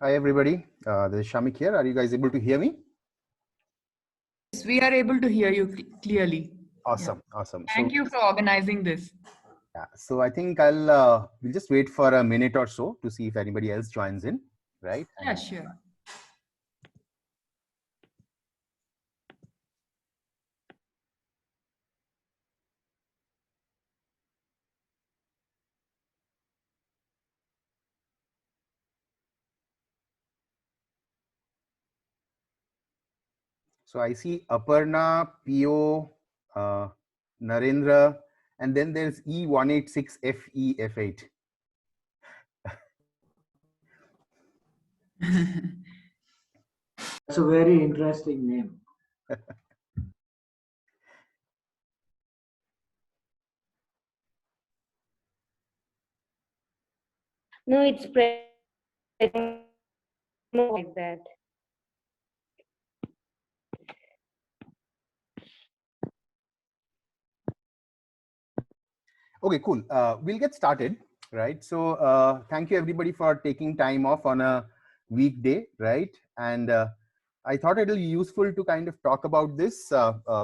Hi everybody, this is Shamik here. Are you guys able to hear me? Yes, we are able to hear you clearly. Awesome, awesome. Thank you for organizing this. Yeah, so I think we'll just wait for a minute or so to see if anybody else joins in, right? Yeah, sure. So I see Aparna, Pio, Narendra, and then there's E186FEF8. That's a very interesting name. No, it's spreading like that. Okay, cool. We'll get started, right? So thank you everybody for taking time off on a weekday, right? And I thought it'll be useful to kind of talk about this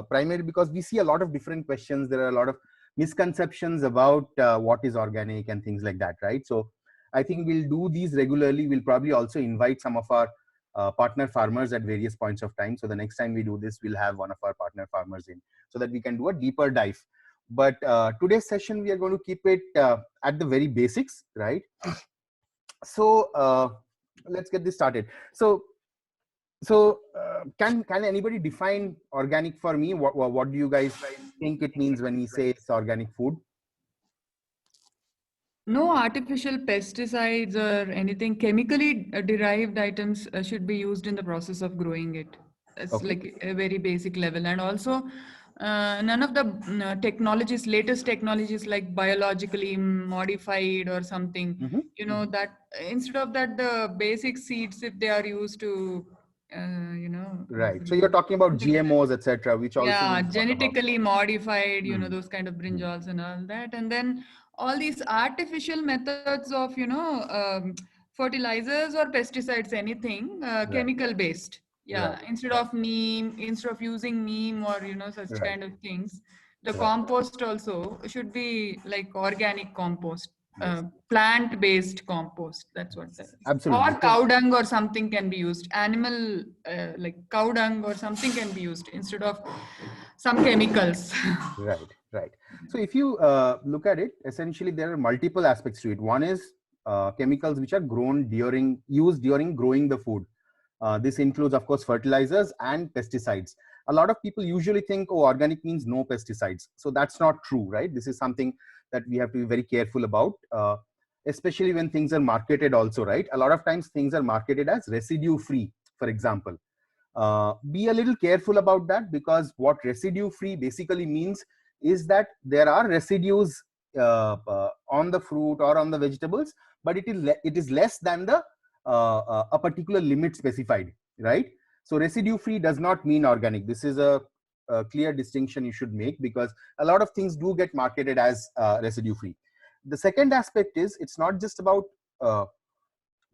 primarily because we see a lot of different questions. There are a lot of misconceptions about what is organic and things like that, right? So I think we'll do these regularly. We'll probably also invite some of our partner farmers at various points of time. So the next time we do this, we'll have one of our partner farmers in so that we can do a deeper dive. But today's session, we are going to keep it at the very basics, right? So let's get this started. So can anybody define organic for me? What do you guys think it means when we say it's organic food? No artificial pesticides or anything chemically derived items should be used in the process of growing it. It's Okay. like a very basic level. And also none of the technologies, latest technologies like biologically modified or something, you know, that instead of that, the basic seeds, if they are used to, you know. Right. So you're talking about GMOs, etc., which also Yeah, genetically modified, you know, those kind of Mm. brinjals and all that. And then all these artificial methods of, you know, fertilizers or pesticides, anything chemical based. Yeah, Right. instead of neem, instead of using neem or, you know, such Right. kind of things, the Right. compost also should be like organic compost, Yes. plant-based compost. That's what that is. Absolutely. Or cow dung or something can be used. Animal, like cow dung or something can be used instead of some chemicals. Right, right. So if you look at it, essentially there are multiple aspects to it. One is chemicals which are used during growing the food. This includes, of course, fertilizers and pesticides. A lot of people usually think, oh, organic means no pesticides. So that's not true, right? This is something that we have to be very careful about, especially when things are marketed also, right? A lot of times things are marketed as residue free, for example. Be a little careful about that, because what residue free basically means is that there are residues on the fruit or on the vegetables, but it is less than the a particular limit specified, right? So residue free does not mean organic. This is a clear distinction you should make, because a lot of things do get marketed as residue free. The second aspect is, it's not just about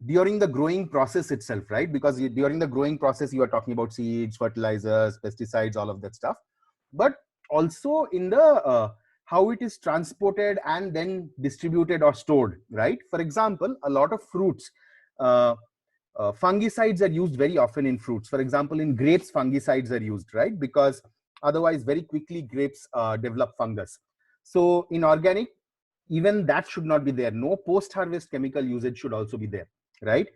during the growing process itself, right? Because during the growing process, you are talking about seeds, fertilizers, pesticides, all of that stuff, but also in the how it is transported and then distributed or stored, right? For example, a lot of fruits, fungicides are used very often in fruits. For example, in grapes, fungicides are used, right? Because otherwise very quickly grapes develop fungus. So in organic, even that should not be there. No post-harvest chemical usage should also be there, right?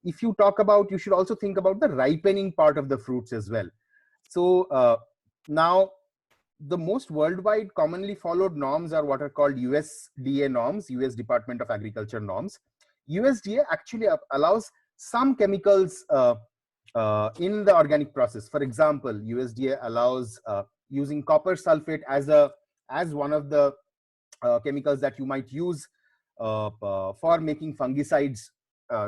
If you talk about, you should also think about the ripening part of the fruits as well. So now the most worldwide commonly followed norms are what are called USDA norms, US Department of Agriculture norms. USDA actually allows some chemicals in the organic process. For example, USDA allows using copper sulfate as one of the chemicals that you might use for making fungicides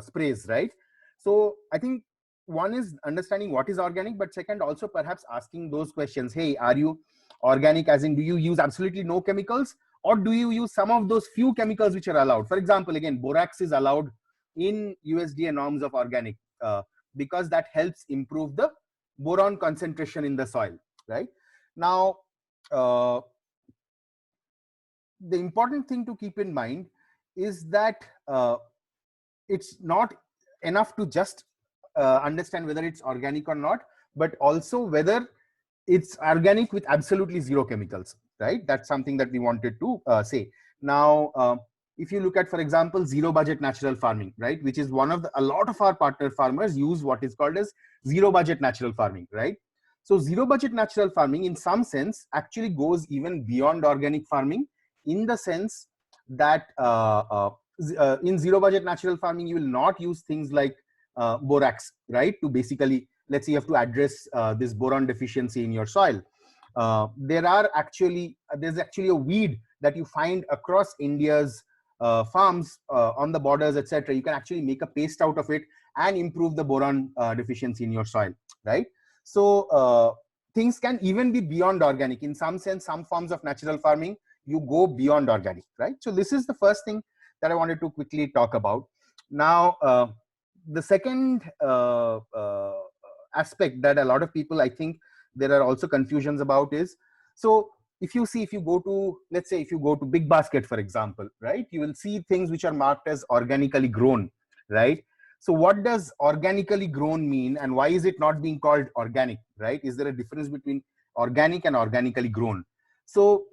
sprays, right? So I think one is understanding what is organic, but second, also perhaps asking those questions. Hey, are you organic, as in do you use absolutely no chemicals, or do you use some of those few chemicals which are allowed? For example, again, borax is allowed in USDA norms of organic, because that helps improve the boron concentration in the soil, right? Now, the important thing to keep in mind is that it's not enough to just understand whether it's organic or not, but also whether it's organic with absolutely zero chemicals, right? That's something that we wanted to say. Now, if you look at, for example, zero budget natural farming, right, which is one of a lot of our partner farmers use what is called as zero budget natural farming, right? So zero budget natural farming in some sense actually goes even beyond organic farming, in the sense that in zero budget natural farming, you will not use things like borax, right? To basically, let's say you have to address this boron deficiency in your soil. There's actually a weed that you find across India's farms on the borders, etc. You can actually make a paste out of it and improve the boron deficiency in your soil, right? So things can even be beyond organic. In some sense, some forms of natural farming, you go beyond organic, right? So this is the first thing that I wanted to quickly talk about. Now, the second aspect that a lot of people, I think there are also confusions about is, so if you go to, let's say, if you go to Big Basket, for example, right, you will see things which are marked as organically grown, right? So what does organically grown mean, and why is it not being called organic, right? Is there a difference between organic and organically grown? So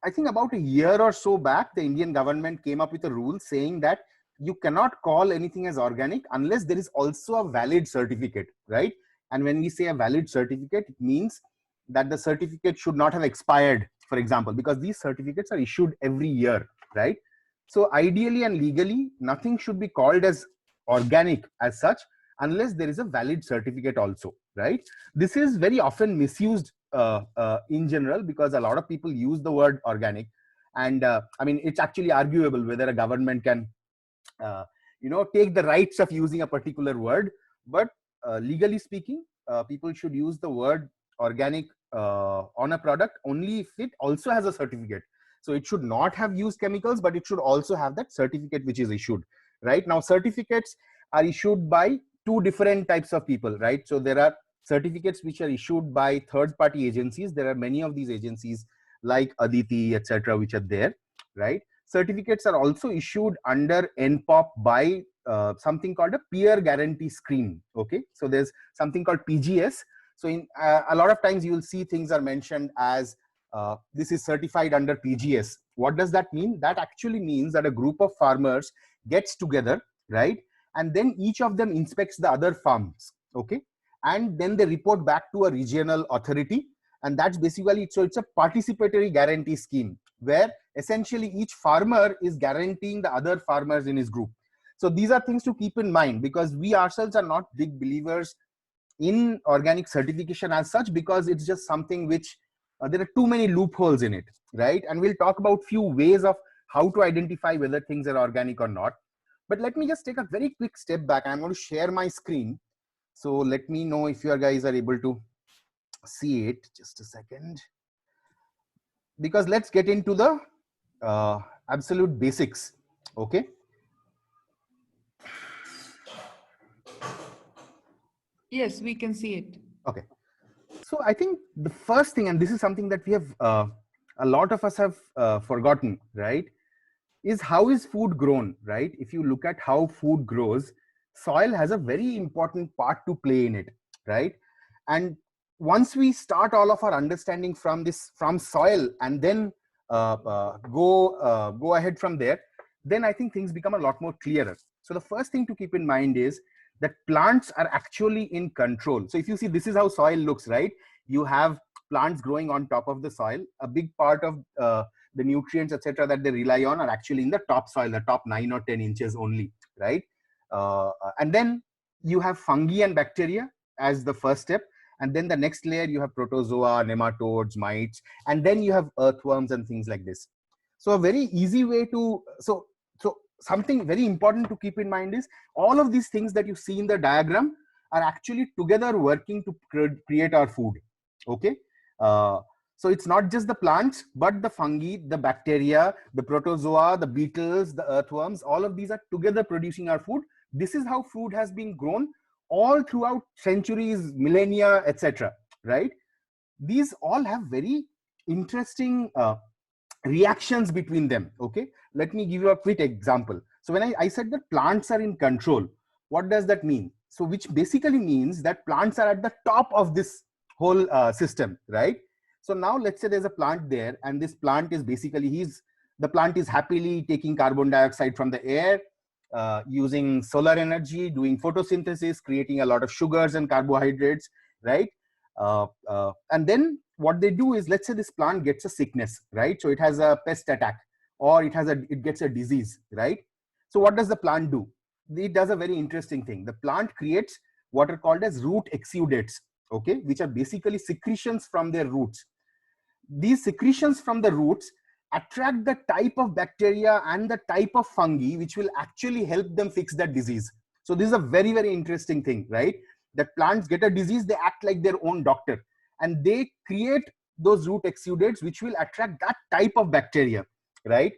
I think about a year or so back, the Indian government came up with a rule saying that you cannot call anything as organic unless there is also a valid certificate, right? And when we say a valid certificate, it means that the certificate should not have expired, for example, because these certificates are issued every year, right? So ideally and legally, nothing should be called as organic as such unless there is a valid certificate also, right? This is very often misused in general, because a lot of people use the word organic, and I mean, it's actually arguable whether a government can take the rights of using a particular word, but legally speaking, people should use the word organic on a product only if it also has a certificate. So it should not have used chemicals, but it should also have that certificate which is issued. Right now, certificates are issued by two different types of people, right? So there are certificates which are issued by third-party agencies. There are many of these agencies like Aditi, etc., which are there, right? Certificates are also issued under NPOP by something called a peer guarantee scheme. Okay, so there's something called PGS. So in a lot of times you will see things are mentioned as this is certified under PGS. What does that mean? That actually means that a group of farmers gets together, right? And then each of them inspects the other farms, okay? And then they report back to a regional authority. And that's basically, so it's a participatory guarantee scheme where essentially each farmer is guaranteeing the other farmers in his group. So these are things to keep in mind, because we ourselves are not big believers in organic certification as such, because it's just something which there are too many loopholes in it, right? And we'll talk about few ways of how to identify whether things are organic or not. But let me just take a very quick step back. I'm going to share my screen. So let me know if you guys are able to see it. Just a second. Because let's get into the absolute basics, okay? Yes, we can see it. Okay. So I think the first thing, and this is something that we have, a lot of us have forgotten, right, is how is food grown, right? If you look at how food grows, soil has a very important part to play in it, right? And once we start all of our understanding from soil, and then go ahead from there, then I think things become a lot more clearer. So the first thing to keep in mind is that plants are actually in control. So if you see, this is how soil looks, right? You have plants growing on top of the soil. A big part of the nutrients, etc., that they rely on are actually in the top soil, the top 9 or 10 inches only, right? And then you have fungi and bacteria as the first step. And then the next layer, you have protozoa, nematodes, mites, and then you have earthworms and things like this. So a very easy way to, so something very important to keep in mind is all of these things that you see in the diagram are actually together working to create our food, okay? So it's not just the plants, but the fungi, the bacteria, the protozoa, the beetles, the earthworms, all of these are together producing our food. This is how food has been grown all throughout centuries, millennia, etc. Right? These all have very interesting reactions between them. Okay, let me give you a quick example. So when I said that plants are in control, what does that mean? So which basically means that plants are at the top of this whole system, right? So now let's say there's a plant there, and this plant is basically the plant is happily taking carbon dioxide from the air, using solar energy, doing photosynthesis, creating a lot of sugars and carbohydrates, right? And then what they do is, let's say this plant gets a sickness, right? So it has a pest attack, or it gets a disease, right? So what does the plant do? It does a very interesting thing. The plant creates what are called as root exudates, okay, which are basically secretions from their roots. These secretions from the roots attract the type of bacteria and the type of fungi which will actually help them fix that disease. So this is a very, very interesting thing, right? That plants get a disease, they act like their own doctor, and they create those root exudates which will attract that type of bacteria, right?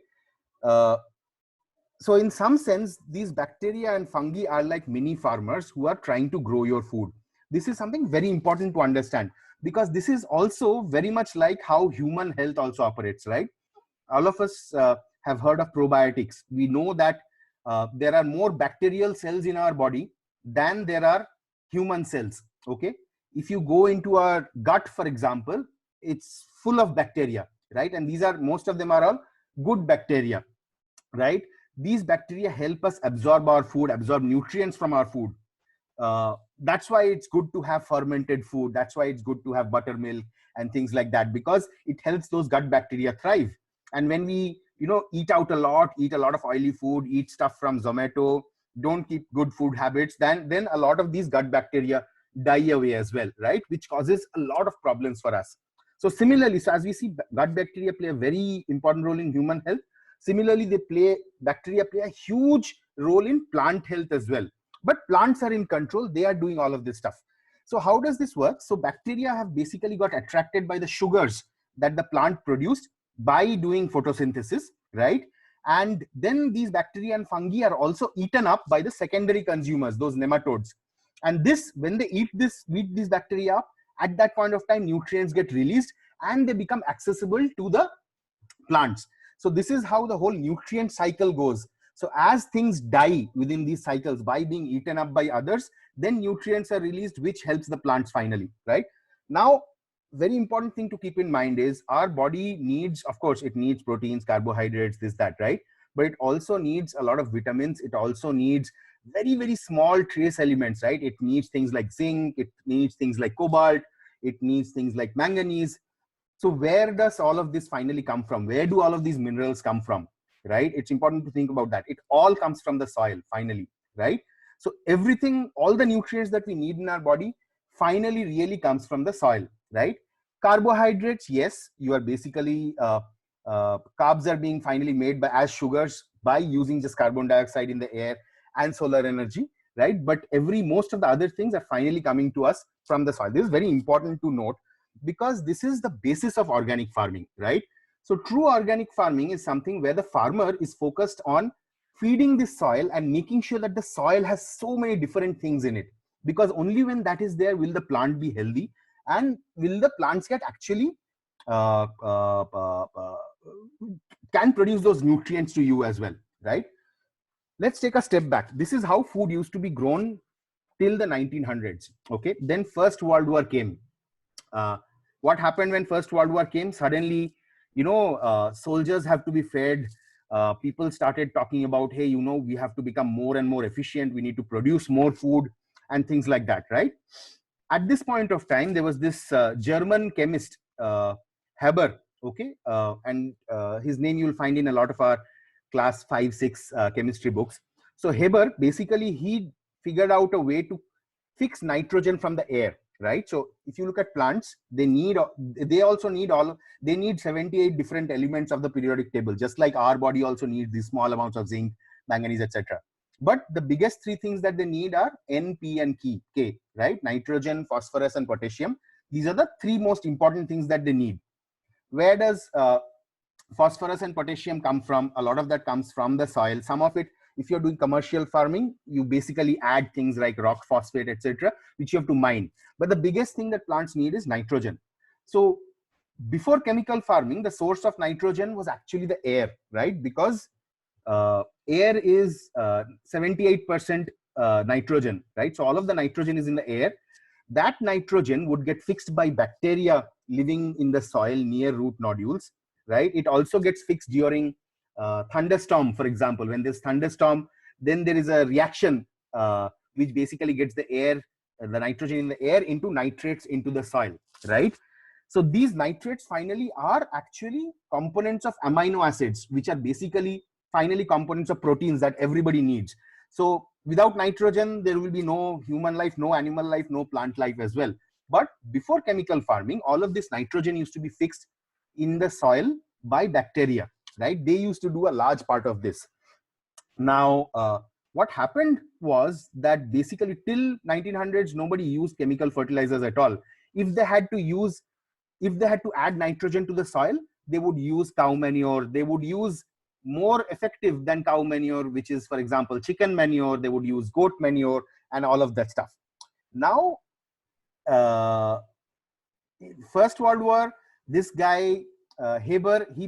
So in some sense, these bacteria and fungi are like mini farmers who are trying to grow your food. This is something very important to understand, because this is also very much like how human health also operates, right? All of us have heard of probiotics. We know that there are more bacterial cells in our body than there are human cells, okay? If you go into our gut, for example, it's full of bacteria, right? And most of them are all good bacteria, right? These bacteria help us absorb our food, absorb nutrients from our food. That's why it's good to have fermented food. That's why it's good to have buttermilk and things like that, because it helps those gut bacteria thrive. And when we, eat out a lot of oily food, eat stuff from Zomato, don't keep good food habits, then a lot of these gut bacteria die away as well, right? Which causes a lot of problems for us. So similarly, as we see, gut bacteria play a very important role in human health. Similarly, bacteria play a huge role in plant health as well. But plants are in control. They are doing all of this stuff. So how does this work? So bacteria have basically got attracted by the sugars that the plant produced by doing photosynthesis, right? And then these bacteria and fungi are also eaten up by the secondary consumers, those nematodes. And when they eat these bacteria up, at that point of time, nutrients get released and they become accessible to the plants. So this is how the whole nutrient cycle goes. So as things die within these cycles by being eaten up by others, then nutrients are released, which helps the plants finally, right? Now, very important thing to keep in mind is our body needs, of course, it needs proteins, carbohydrates, this, that, right? But it also needs a lot of vitamins. It also needs very, very small trace elements, right? It needs things like zinc, it needs things like cobalt, it needs things like manganese. So where does all of this finally come from? Where do all of these minerals come from, right? It's important to think about that. It all comes from the soil finally, right? So everything, all the nutrients that we need in our body finally really comes from the soil, right? Carbohydrates, yes, you are basically, carbs are being finally made as sugars by using just carbon dioxide in the air and solar energy, right? But most of the other things are finally coming to us from the soil. This is very important to note, because this is the basis of organic farming, right? So true organic farming is something where the farmer is focused on feeding the soil and making sure that the soil has so many different things in it, because only when that is there will the plant be healthy, and will the plants get actually can produce those nutrients to you as well, right? Let's take a step back. This is how food used to be grown till the 1900s, okay? Then First World War came. What happened when First World War came? Suddenly, soldiers have to be fed. People started talking about, hey, we have to become more and more efficient. We need to produce more food and things like that, right? At this point of time, there was this German chemist, Haber, okay? And his name you'll find in a lot of our class 5, 6 chemistry books. So Haber, basically, he figured out a way to fix nitrogen from the air, right? So if you look at plants, they need 78 different elements of the periodic table, just like our body also needs these small amounts of zinc, manganese, etc. But the biggest three things that they need are N, P, and K, right? Nitrogen, phosphorus, and potassium. These are the three most important things that they need. where does phosphorus and potassium come from? A lot of that comes from the soil. Some of it, if you're doing commercial farming, you basically add things like rock phosphate, etc., which you have to mine. But the biggest thing that plants need is nitrogen. So before chemical farming, the source of nitrogen was actually the air, right? Because air is 78% nitrogen, right? So all of the nitrogen is in the air. That nitrogen would get fixed by bacteria living in the soil near root nodules, right? It also gets fixed during thunderstorm, for example. When there's thunderstorm, then there is a reaction which basically gets the air, the nitrogen in the air into nitrates into the soil, right? So these nitrates finally are actually components of amino acids, which are basically finally components of proteins that everybody needs. So without nitrogen, there will be no human life, no animal life, no plant life as well. But before chemical farming, all of this nitrogen used to be fixed in the soil by bacteria, right? They used to do a large part of this. Now, what happened was that basically till 1900s, nobody used chemical fertilizers at all. If they had to add nitrogen to the soil, they would use cow manure. They would use more effective than cow manure, which is, for example, chicken manure. They would use goat manure and all of that stuff. Now, First World War, this guy, Haber, he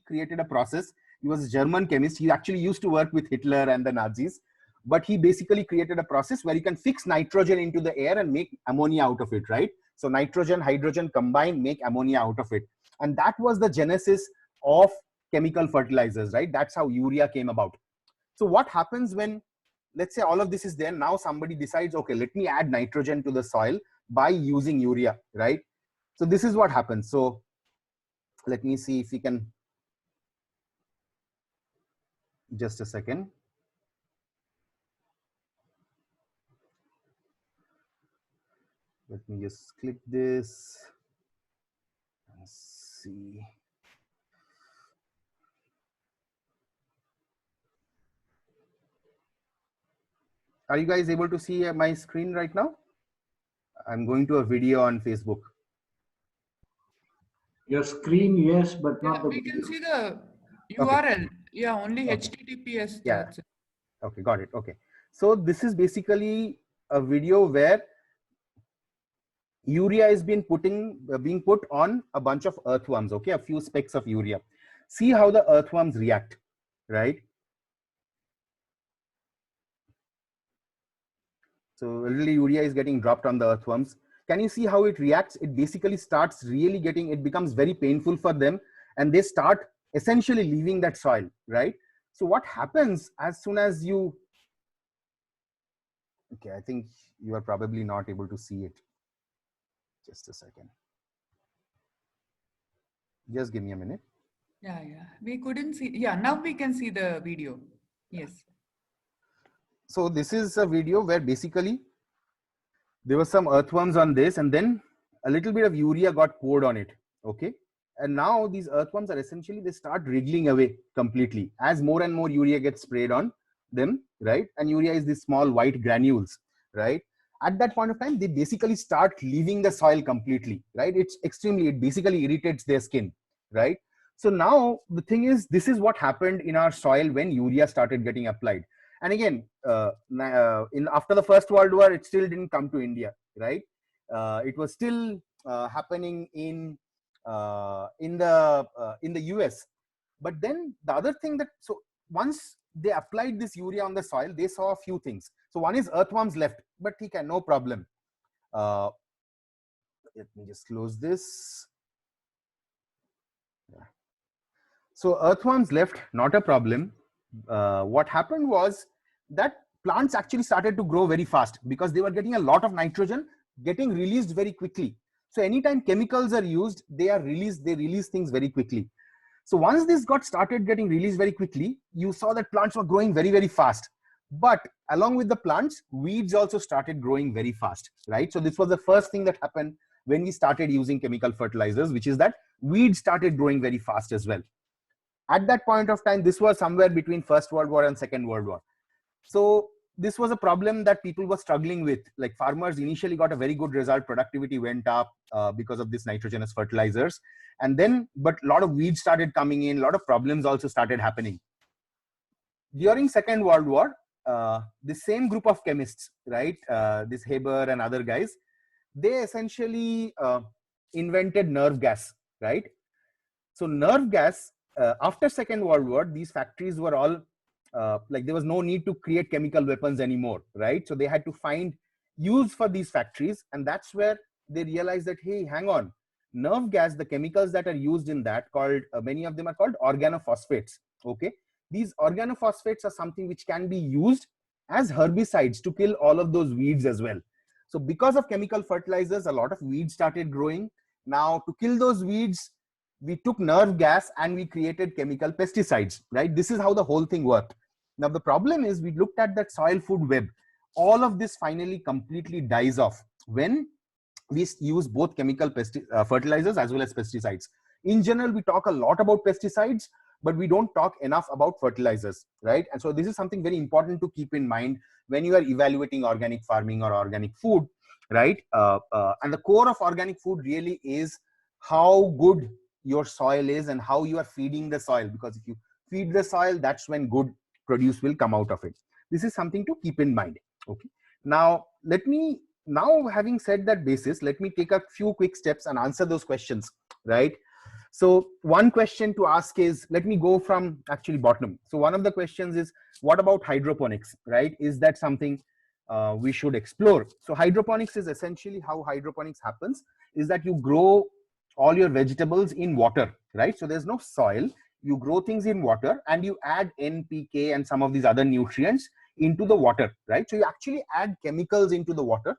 created a process. He was a German chemist. He actually used to work with Hitler and the Nazis. But he basically created a process where you can fix nitrogen into the air and make ammonia out of it, right? So nitrogen, hydrogen combine, make ammonia out of it. And that was the genesis of chemical fertilizers, right? That's how urea came about. So what happens when, let's say all of this is there, now somebody decides, okay, let me add nitrogen to the soil by using urea, right? So this is what happens. So let me see if we can, just a second. Let me just click this and see. Are you guys able to see my screen right now? I'm going to a video on Facebook. Your screen, yes, but not the We video. can see the URL. Yeah, only Okay. HTTPS. Yeah. That's it. Okay, got it. Okay. So this is basically a video where urea is being put on a bunch of earthworms, okay, a few specks of urea. See how the earthworms react, right? So really urea is getting dropped on the earthworms. Can you see how it reacts? It basically starts really it becomes very painful for them, and they start essentially leaving that soil, right? So what happens as soon as you, okay, I think you are probably not able to see it. Just a second. Just give me a minute. Yeah. We couldn't see. Yeah, now we can see the video. Yes. So this is a video where basically there were some earthworms on this, and then a little bit of urea got poured on it, okay? And now these earthworms are essentially, they start wriggling away completely as more and more urea gets sprayed on them, right? And urea is these small white granules, right? At that point of time, they basically start leaving the soil completely, right? It basically irritates their skin, right? So now the thing is, this is what happened in our soil when urea started getting applied. And again, after the First World War, it still didn't come to India, right? It was still happening in the US. But then the other thing that, so once they applied this urea on the soil, they saw a few things. So one is earthworms left, but he can, no problem. Let me just close this. Yeah. So earthworms left, not a problem. What happened was that plants actually started to grow very fast because they were getting a lot of nitrogen getting released very quickly. So anytime chemicals are used, they release things very quickly. So once this got started getting released very quickly, you saw that plants were growing very, very fast. But along with the plants, weeds also started growing very fast, right? So this was the first thing that happened when we started using chemical fertilizers, which is that weeds started growing very fast as well. At that point of time, this was somewhere between First World War and Second World War. So this was a problem that people were struggling with. Like farmers initially got a very good result, productivity went up because of this nitrogenous fertilizers, and then but a lot of weeds started coming in, a lot of problems also started happening. During Second World War, the same group of chemists, right, this Haber and other guys, they essentially invented nerve gas, right? So nerve gas, after Second World War, these factories were all like there was no need to create chemical weapons anymore, right? So they had to find use for these factories, and that's where they realized that, hey, hang on, nerve gas, the chemicals that are used in that, called many of them are called organophosphates. Okay, these organophosphates are something which can be used as herbicides to kill all of those weeds as well. So because of chemical fertilizers, a lot of weeds started growing. Now to kill those weeds, we took nerve gas and we created chemical pesticides, right? This is how the whole thing worked. Now the problem is, we looked at that soil food web. All of this finally completely dies off when we use both chemical fertilizers as well as pesticides. In general, we talk a lot about pesticides, but we don't talk enough about fertilizers, right? And so this is something very important to keep in mind when you are evaluating organic farming or organic food, right? And the core of organic food really is how good your soil is and how you are feeding the soil, because if you feed the soil, that's when good produce will come out of it. This is something to keep in mind. Okay, now having said that basis, let me take a few quick steps and answer those questions, right? So one question to ask is, let me go from actually bottom. So one of the questions is, what about hydroponics, right? Is that something we should explore? So hydroponics is essentially how hydroponics happens, is that you grow all your vegetables in water, right? So there's no soil, you grow things in water and you add NPK and some of these other nutrients into the water, right? So you actually add chemicals into the water.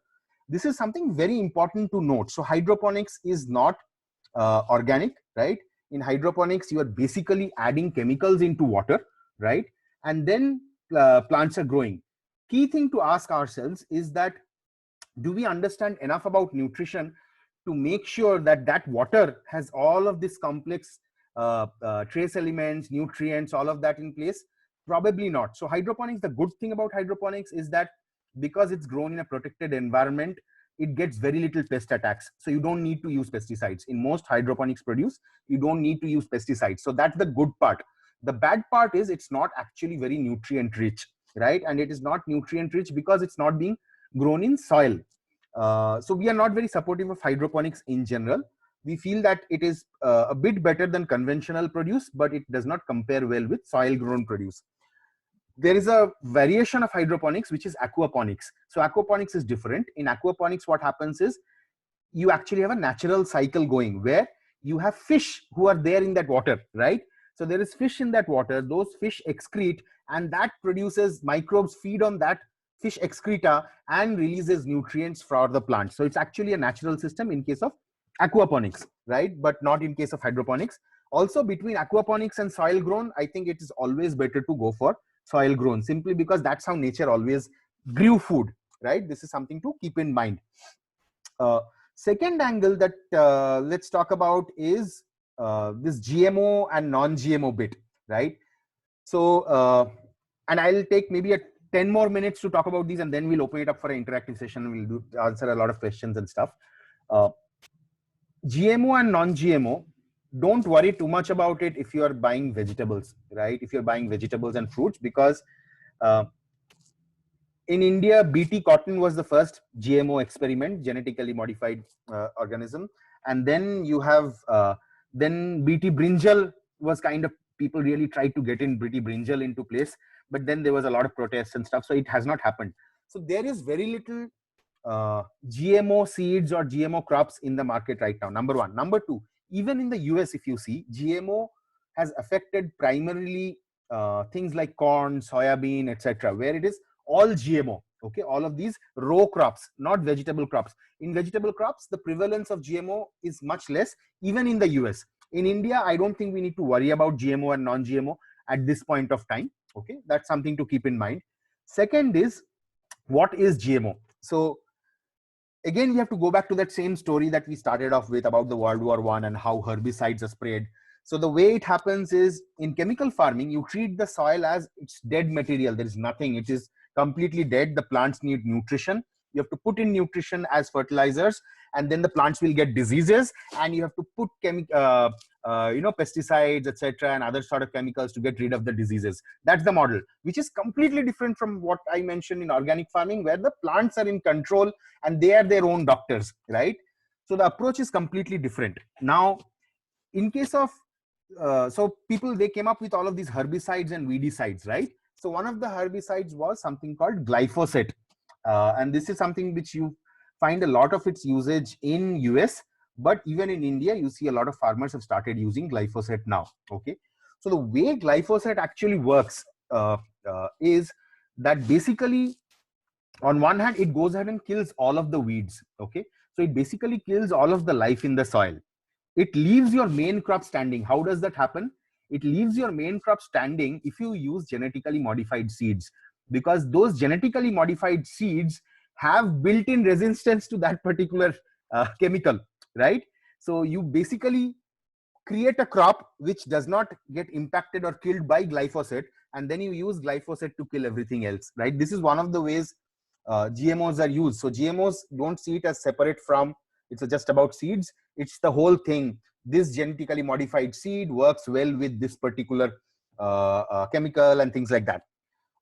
This is something very important to note. So hydroponics is not organic, right? In hydroponics, you are basically adding chemicals into water, right? And then plants are growing. Key thing to ask ourselves is that, do we understand enough about nutrition to make sure that that water has all of this complex trace elements, nutrients, all of that in place? Probably not. So hydroponics, the good thing about hydroponics is that because it's grown in a protected environment, it gets very little pest attacks. So you don't need to use pesticides. In most hydroponics produce, you don't need to use pesticides. So that's the good part. The bad part is it's not actually very nutrient rich, right? And it is not nutrient rich because it's not being grown in soil. So we are not very supportive of hydroponics in general. We feel that it is a bit better than conventional produce, but it does not compare well with soil grown produce. There is a variation of hydroponics, which is aquaponics. So aquaponics is different. In aquaponics, what happens is you actually have a natural cycle going where you have fish who are there in that water, right? So there is fish in that water, those fish excrete, and that produces microbes, feed on that fish excreta and releases nutrients for the plant. So it's actually a natural system in case of aquaponics, right? But not in case of hydroponics. Also, between aquaponics and soil grown, I think it is always better to go for soil grown, simply because that's how nature always grew food, right? This is something to keep in mind. Second angle that let's talk about is this GMO and non-GMO bit, right? So, and I'll take maybe 10 more minutes to talk about these, and then we'll open it up for an interactive session. We'll answer a lot of questions and stuff. GMO and non-GMO, don't worry too much about it if you are buying vegetables, right? If you're buying vegetables and fruits, because in India, BT cotton was the first GMO experiment, genetically modified organism. And then you have, then BT brinjal was kind of, people really tried to get in BT brinjal into place, but then there was a lot of protests and stuff. So it has not happened. So there is very little GMO seeds or GMO crops in the market right now, number one. Number two, even in the US, if you see, GMO has affected primarily things like corn, soybean, etc., where it is all GMO, okay? All of these row crops, not vegetable crops. In vegetable crops, the prevalence of GMO is much less, even in the US. In India, I don't think we need to worry about GMO and non-GMO at this point of time, okay? That's something to keep in mind. Second is, what is GMO? So again, we have to go back to that same story that we started off with about the World War I and how herbicides are sprayed. So the way it happens is, in chemical farming, you treat the soil as it's dead material. There is nothing. It is completely dead. The plants need nutrition. You have to put in nutrition as fertilizers, and then the plants will get diseases, and you have to put pesticides, etc., and other sort of chemicals to get rid of the diseases. That's the model, which is completely different from what I mentioned in organic farming, where the plants are in control and they are their own doctors, right? So the approach is completely different. Now, in case of so people, they came up with all of these herbicides and weedicides, right? So one of the herbicides was something called glyphosate, and this is something which you find a lot of its usage in US, but even in India, you see a lot of farmers have started using glyphosate now. Okay, so the way glyphosate actually works is that basically, on one hand, it goes ahead and kills all of the weeds. Okay, so it basically kills all of the life in the soil. It leaves your main crop standing. How does that happen? It leaves your main crop standing if you use genetically modified seeds, because those genetically modified seeds have built-in resistance to that particular chemical, right? So you basically create a crop which does not get impacted or killed by glyphosate, and then you use glyphosate to kill everything else, right? This is one of the ways GMOs are used. So GMOs, don't see it as separate from, it's just about seeds. It's the whole thing. This genetically modified seed works well with this particular chemical and things like that.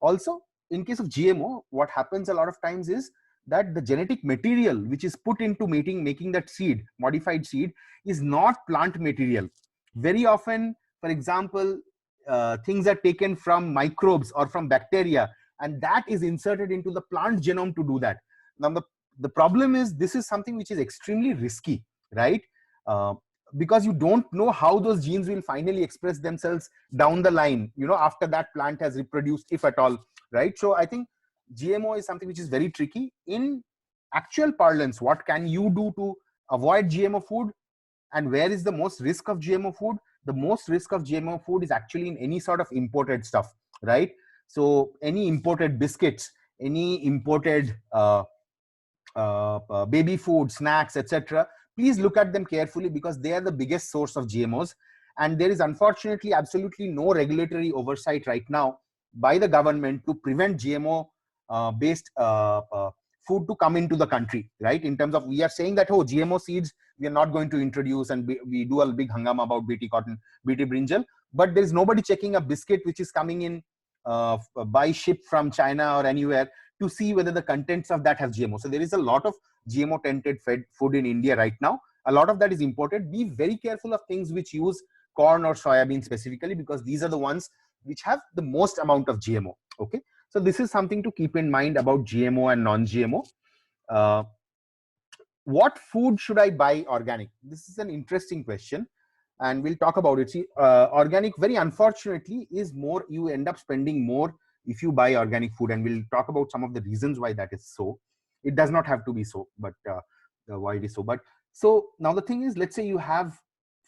Also, in case of GMO, what happens a lot of times is that the genetic material which is put into making that seed, modified seed, is not plant material. Very often, for example, things are taken from microbes or from bacteria, and that is inserted into the plant genome to do that. Now, the problem is, this is something which is extremely risky, right? Because you don't know how those genes will finally express themselves down the line, after that plant has reproduced, if at all, right? So I think GMO is something which is very tricky. In actual parlance, what can you do to avoid GMO food, and where is the most risk of GMO food? The most risk of GMO food is actually in any sort of imported stuff, right? So any imported biscuits, any imported baby food, snacks, etc., please look at them carefully, because they are the biggest source of GMOs. And there is unfortunately absolutely no regulatory oversight right now by the government to prevent GMO based food to come into the country, right? In terms of, we are saying that, oh, GMO seeds we are not going to introduce, and we do a big hangama about BT cotton, BT brinjal, but there's nobody checking a biscuit which is coming in by ship from China or anywhere to see whether the contents of that have GMO. So there is a lot of GMO tainted food in India right now. A lot of that is imported. Be very careful of things which use corn or soybean specifically, because these are the ones which have the most amount of GMO. Okay, so this is something to keep in mind about GMO and non-GMO. What food should I buy organic? This is an interesting question, and we'll talk about it. See, organic, very unfortunately, is more, you end up spending more if you buy organic food, and we'll talk about some of the reasons why that is so. It does not have to be so, but why it is so. But so now the thing is, let's say you have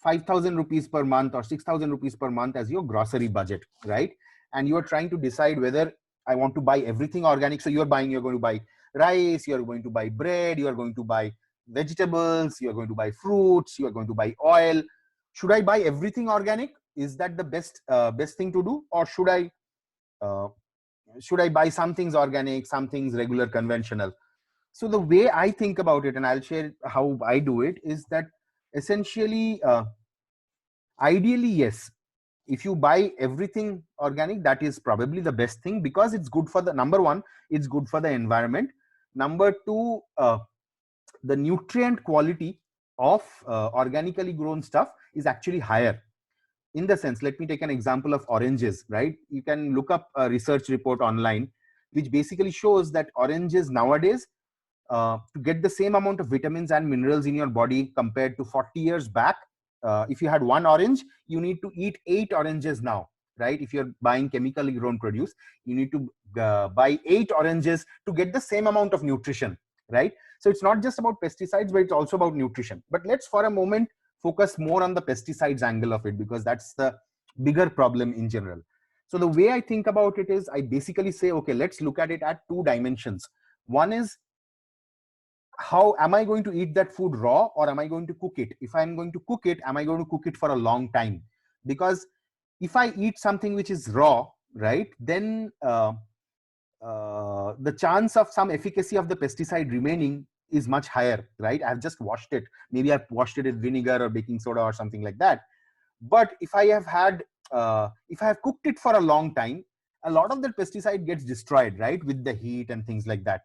5,000 rupees per month or 6,000 rupees per month as your grocery budget, right? And you are trying to decide whether I want to buy everything organic. So you're going to buy rice, you're going to buy bread, you're going to buy vegetables, you're going to buy fruits, you're going to buy oil. Should I buy everything organic? Is that the best thing to do? Or should I buy some things organic, some things regular, conventional? So the way I think about it, and I'll share how I do it, is that essentially, ideally, yes, if you buy everything organic, that is probably the best thing, because it's good for the, number one, it's good for the environment. Number two, the nutrient quality of organically grown stuff is actually higher. In the sense, let me take an example of oranges, right? You can look up a research report online, which basically shows that oranges nowadays, to get the same amount of vitamins and minerals in your body compared to 40 years back, if you had one orange, you need to eat 8 oranges now, right? If you're buying chemically grown produce, you need to buy 8 oranges to get the same amount of nutrition, right? So it's not just about pesticides, but it's also about nutrition. But let's for a moment focus more on the pesticides angle of it, because that's the bigger problem in general. So the way I think about it is, I basically say, okay, let's look at it at 2 dimensions. One is, how am I going to eat that food, raw, or am I going to cook it? If I'm going to cook it, am I going to cook it for a long time? Because if I eat something which is raw, right, then the chance of some efficacy of the pesticide remaining is much higher, right? I've just washed it. Maybe I've washed it with vinegar or baking soda or something like that. But if I have cooked it for a long time, a lot of the pesticide gets destroyed, right? With the heat and things like that.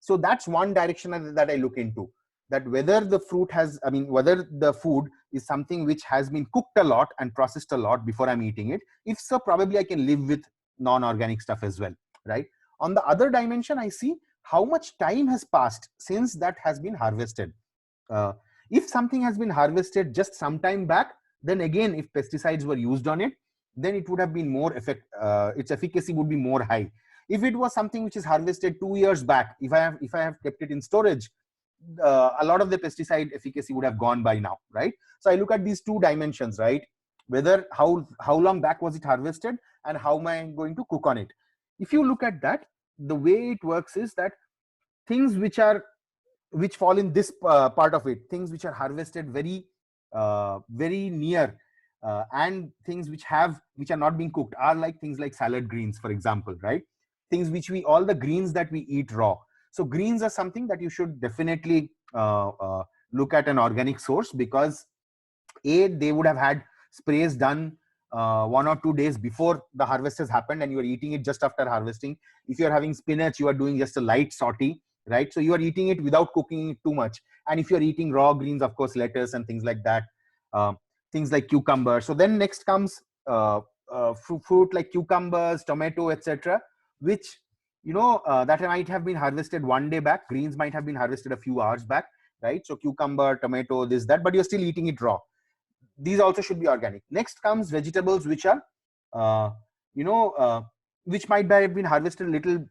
So that's one direction that I look into, that whether the whether the food is something which has been cooked a lot and processed a lot before I'm eating it. If so, probably I can live with non-organic stuff as well, right? On the other dimension, I see how much time has passed since that has been harvested. If something has been harvested just some time back, then again, if pesticides were used on it, then it would have been more its efficacy would be more high. If it was something which is harvested 2 years back, if I have kept it in storage, a lot of the pesticide efficacy would have gone by now, right? So I look at these two dimensions, right? Whether how long back was it harvested and how am I going to cook on it. If you look at that, the way it works is that things which fall in this part of it, things which are harvested very near and things which are not being cooked are like things like salad greens, for example, right? Things which all the greens that we eat raw. So greens are something that you should definitely look at an organic source, because they would have had sprays done 1 or 2 days before the harvest has happened, and you are eating it just after harvesting. If you are having spinach, you are doing just a light saute, right? So you are eating it without cooking it too much. And if you are eating raw greens, of course, lettuce and things like that, things like cucumber. So then next comes fruit like cucumbers, tomato, etc., which that might have been harvested 1 day back. Greens might have been harvested a few hours back, right? So cucumber, tomato, this, that, but you're still eating it raw. These also should be organic. Next comes vegetables, which are, which might have been harvested a little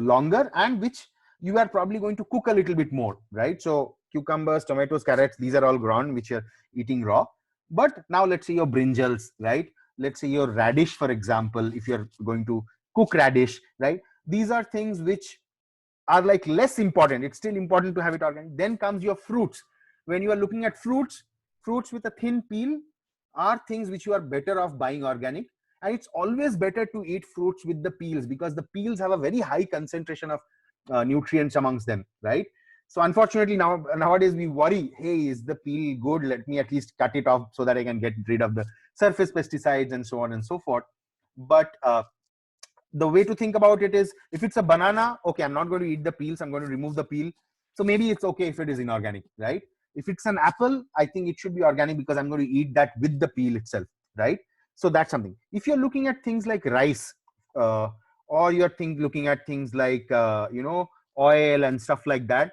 longer, and which you are probably going to cook a little bit more, right? So cucumbers, tomatoes, carrots, these are all ground, which you're eating raw. But now let's say your brinjals, right? Let's say your radish, for example, if you're going to cook radish, right? These are things which are like less important. It's still important to have it organic. Then comes your fruits. When you are looking at fruits with a thin peel are things which you are better off buying organic. And it's always better to eat fruits with the peels, because the peels have a very high concentration of nutrients amongst them, right? So unfortunately nowadays we worry, hey, is the peel good? Let me at least cut it off so that I can get rid of the surface pesticides and so on and so forth. But the way to think about it is, if it's a banana, okay, I'm not going to eat the peels, I'm going to remove the peel. So maybe it's okay if it is inorganic, right? If it's an apple, I think it should be organic because I'm going to eat that with the peel itself, right? So that's something. If you're looking at things like rice, or you're looking at things like, oil and stuff like that,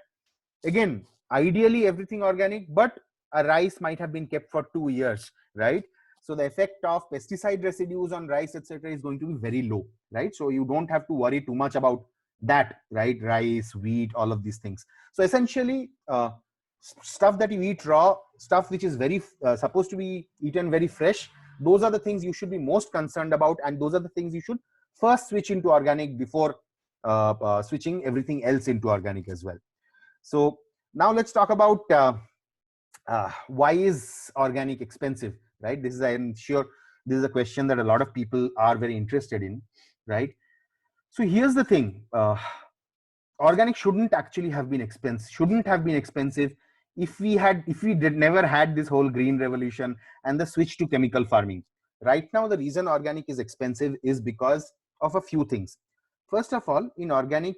again, ideally everything organic, but a rice might have been kept for 2 years, right? So the effect of pesticide residues on rice, etc., is going to be very low, right? So you don't have to worry too much about that, right? Rice, wheat, all of these things. So essentially, stuff that you eat raw, stuff which is very supposed to be eaten very fresh, those are the things you should be most concerned about, and those are the things you should first switch into organic before switching everything else into organic as well. So now let's talk about why is organic expensive, right? This is, I'm sure this is a question that a lot of people are very interested in, right? So here's the thing, organic shouldn't actually have been expensive if we never had this whole green revolution and the switch to chemical farming. Right now, the reason organic is expensive is because of a few things. First of all, in organic,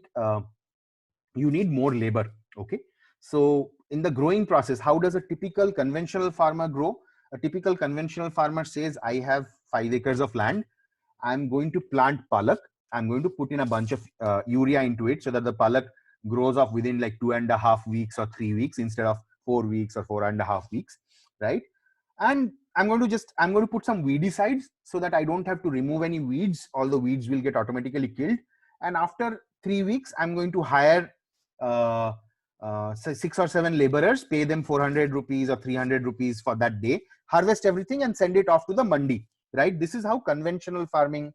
you need more labor, okay? So in the growing process, how does a typical conventional farmer grow? A typical conventional farmer says, I have 5 acres of land. I'm going to plant palak. I'm going to put in a bunch of urea into it so that the palak grows up within like 2.5 weeks or 3 weeks instead of 4 weeks or 4.5 weeks, right? And I'm going to put some weedicides so that I don't have to remove any weeds. All the weeds will get automatically killed. And after 3 weeks, I'm going to hire 6 or 7 laborers, pay them 400 rupees or 300 rupees for that day, harvest everything and send it off to the mandi, right? This is how conventional farming.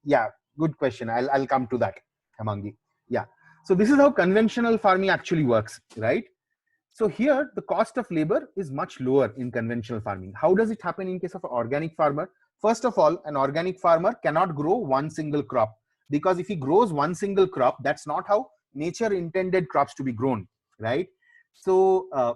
Yeah, good question. I'll come to that, Hemangi. Yeah. So this is how conventional farming actually works, right? So here the cost of labor is much lower in conventional farming. How does it happen in case of an organic farmer? First of all, an organic farmer cannot grow one single crop. because if he grows one single crop, that's not how nature intended crops to be grown, right? So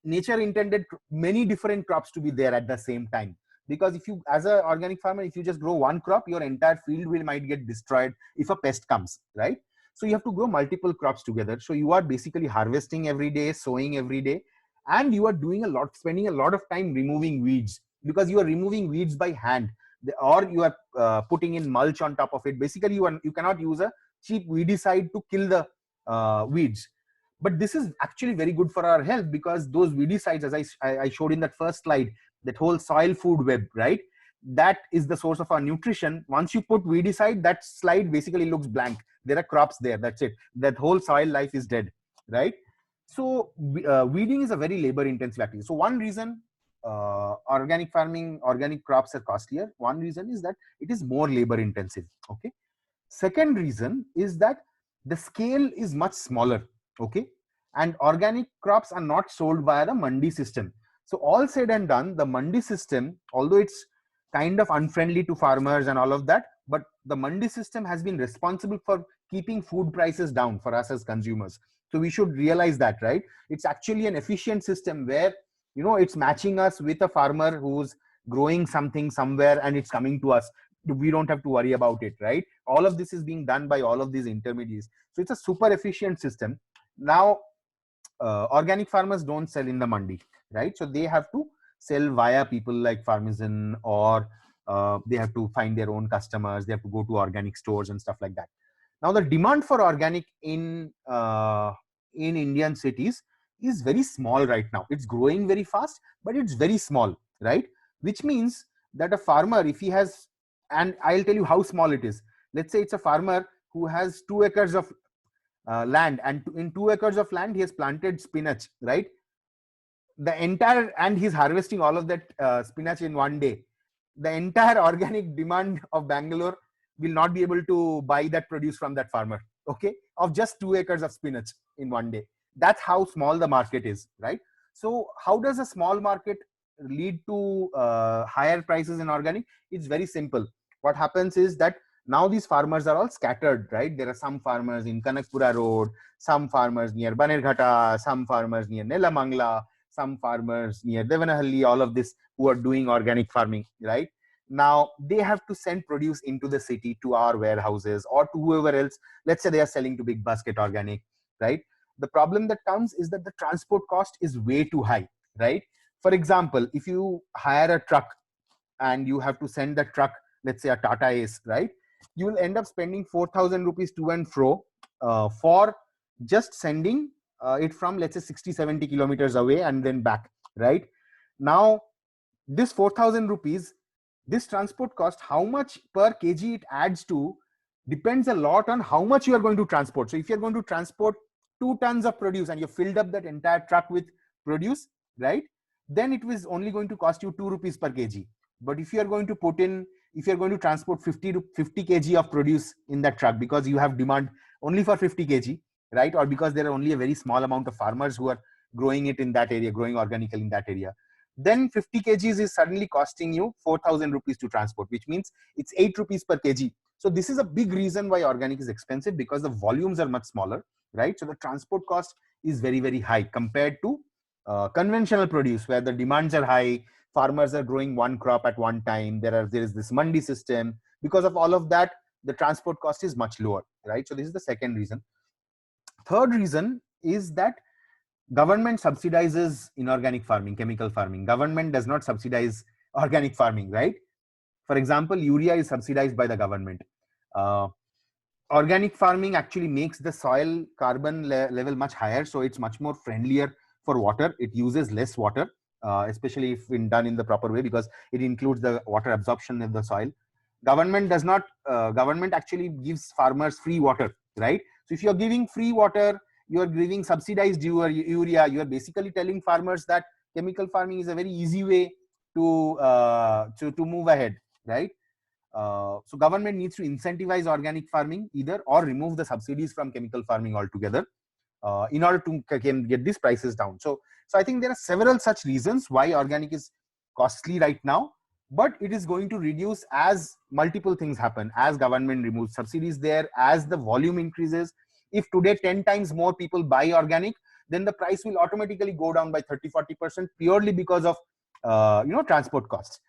nature intended many different crops to be there at the same time, because if you, as an organic farmer, if you just grow one crop, your entire field will might get destroyed if a pest comes, right? So you have to grow multiple crops together. So you are basically harvesting every day, sowing every day, and you are doing a lot, spending a lot of time removing weeds, because you are removing weeds by hand, or you are putting in mulch on top of it. Basically you cannot use a cheap weedicide to kill the weeds. But this is actually very good for our health, because those weedicides, as I showed in that first slide, that whole soil food web, right? That is the source of our nutrition. Once you put weedicide, that slide basically looks blank. There are crops there, that's it. That whole soil life is dead, right? So weeding is a very labor intensive activity. So one reason organic farming, organic crops are costlier, one reason is that it is more labor intensive. Okay. Second reason is that the scale is much smaller. Okay. And organic crops are not sold via the mandi system. So all said and done, the mandi system, although it's kind of unfriendly to farmers and all of that, but the mandi system has been responsible for keeping food prices down for us as consumers. So we should realize that, right? It's actually an efficient system where, you know, it's matching us with a farmer who's growing something somewhere and it's coming to us. We don't have to worry about it, right? All of this is being done by all of these intermediaries. So it's a super efficient system. Now, organic farmers don't sell in the mandi, right? So they have to sell via people like Farmazon, or they have to find their own customers. They have to go to organic stores and stuff like that. Now, the demand for organic in Indian cities is very small right now. It's growing very fast, but it's very small, right? Which means that a farmer, if he has, and I'll tell you how small it is. Let's say it's a farmer who has 2 acres of land, and in 2 acres of land, he has planted spinach, right? The entire, and he's harvesting all of that spinach in one day. The entire organic demand of Bangalore will not be able to buy that produce from that farmer, okay, of just 2 acres of spinach in one day. That's how small the market is, right? So how does a small market lead to higher prices in organic? It's very simple. What happens is that now these farmers are all scattered, right? There are some farmers in Kanakpura Road, some farmers near Banerghata, some farmers near Nelamangla, some farmers near Devanahalli, all of this, who are doing organic farming, right? Now they have to send produce into the city to our warehouses or to whoever else. Let's say they are selling to Big Basket Organic, right? The problem that comes is that the transport cost is way too high, right? For example, if you hire a truck and you have to send the truck, let's say a Tata Ace, right? You will end up spending 4,000 rupees to and fro for just sending it from, let's say, 60-70 kilometers away and then back, right? Now, this 4,000 rupees, this transport cost, how much per kg it adds to, depends a lot on how much you are going to transport. So if you're going to transport 2 tons of produce and you filled up that entire truck with produce, right, then it was only going to cost you 2 rupees per kg. But if you are going to put in, if you're going to transport 50 kg of produce in that truck, because you have demand only for 50 kg, right? Or because there are only a very small amount of farmers who are growing it in that area, growing organically in that area, then 50 kgs is suddenly costing you 4,000 rupees to transport, which means it's 8 rupees per kg. So this is a big reason why organic is expensive, because the volumes are much smaller, right? So the transport cost is very, very high compared to conventional produce, where the demands are high. Farmers are growing one crop at one time. There is this mandi system. Because of all of that, the transport cost is much lower, right? So this is the second reason. Third reason is that government subsidizes inorganic farming, chemical farming. Government does not subsidize organic farming, right? For example, urea is subsidized by the government. Organic farming actually makes the soil carbon level much higher, so it's much more friendlier for water. It uses less water, especially if done in the proper way, because it includes the water absorption in the soil. Government does not, government actually gives farmers free water, right? So if you're giving free water, you are giving subsidized urea, you are basically telling farmers that chemical farming is a very easy way to move ahead, right? So government needs to incentivize organic farming either, or remove the subsidies from chemical farming altogether in order to get these prices down. So I think there are several such reasons why organic is costly right now. but it is going to reduce as multiple things happen, as government removes subsidies there, as the volume increases. If today 10 times more people buy organic, then the price will automatically go down by 30-40% purely because of transport costs.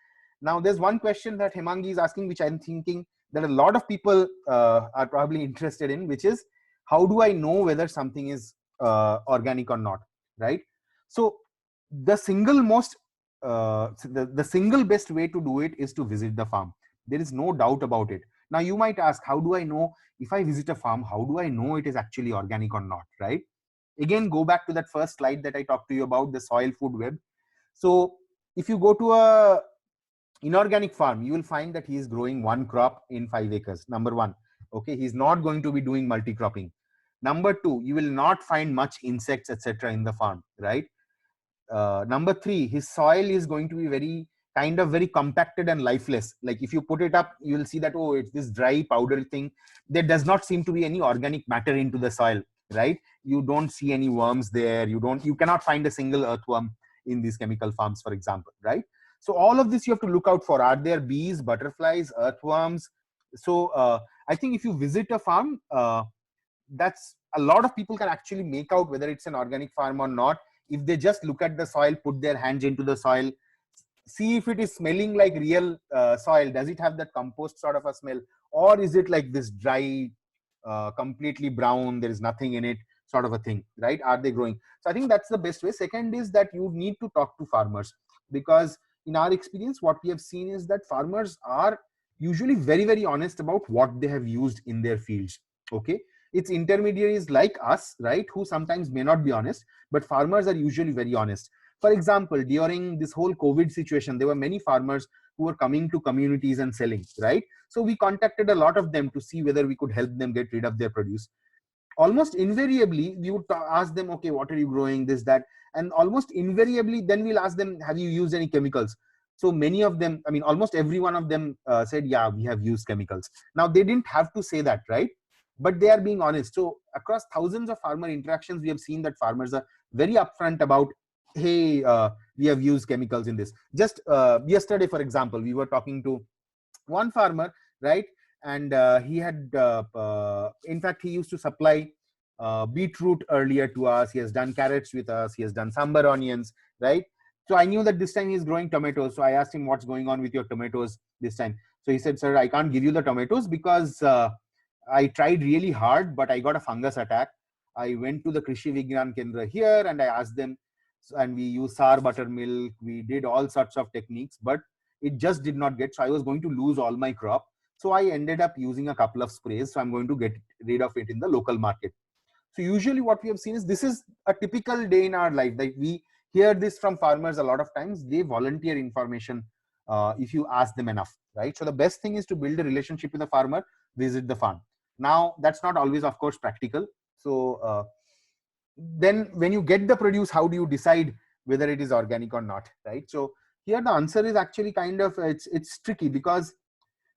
Now there's one question that Hemangi is asking, which I'm thinking that a lot of people are probably interested in, which is, how do I know whether something is organic or not, right? So the single most the single best way to do it is to visit the farm. There is no doubt about it. Now you might ask, how do I know, if I visit a farm, how do I know it is actually organic or not, right? Again, go back to that first slide that I talked to you about, the soil food web. So if you go to a inorganic farm, you will find that he is growing one crop in 5 acres. Number one, okay, he's not going to be doing multi-cropping. Number two, you will not find much insects, etc. in the farm, right? Number three, his soil is going to be very compacted and lifeless. Like if you put it up, you will see that, oh, it's this dry powder thing. There does not seem to be any organic matter into the soil, right? You don't see any worms there. You cannot find a single earthworm in these chemical farms, for example, right? So all of this you have to look out for. Are there bees, butterflies, earthworms? So I think if you visit a farm, that's a lot of people can actually make out whether it's an organic farm or not. If they just look at the soil, put their hands into the soil, see if it is smelling like real soil. Does it have that compost sort of a smell, or is it like this dry, completely brown, there is nothing in it sort of a thing, right? Are they growing? So I think that's the best way. Second is that you need to talk to farmers, because in our experience, what we have seen is that farmers are usually very honest about what they have used in their fields. Okay, it's intermediaries like us, right, who sometimes may not be honest, but farmers are usually very honest. For example, during this whole COVID situation, there were many farmers who were coming to communities and selling, right? So we contacted a lot of them to see whether we could help them get rid of their produce. Almost invariably, we would ask them, okay, what are you growing, this, that, and almost invariably, then we'll ask them, have you used any chemicals? So many of them, I mean, almost every one of them said, yeah, we have used chemicals. Now, they didn't have to say that, right? But they are being honest. So across thousands of farmer interactions, we have seen that farmers are very upfront about, hey, we have used chemicals in this. Just yesterday, for example, we were talking to one farmer, right? And he had, in fact, he used to supply beetroot earlier to us. He has done carrots with us. He has done sambar onions, right? So I knew that this time he's growing tomatoes. So I asked him, what's going on with your tomatoes this time? So he said, sir, I can't give you the tomatoes because I tried really hard, but I got a fungus attack. I went to the Krishi Vigyan Kendra here and I asked them, and we used sour buttermilk. We did all sorts of techniques, but it just did not get. So I was going to lose all my crop. So I ended up using a couple of sprays. So I'm going to get rid of it in the local market. So usually what we have seen is, this is a typical day in our life. Like we hear this from farmers a lot of times. They volunteer information if you ask them enough, right? So the best thing is to build a relationship with the farmer, visit the farm. Now, that's not always, of course, practical. So then when you get the produce, how do you decide whether it is organic or not, right? So here the answer is actually kind of, it's tricky because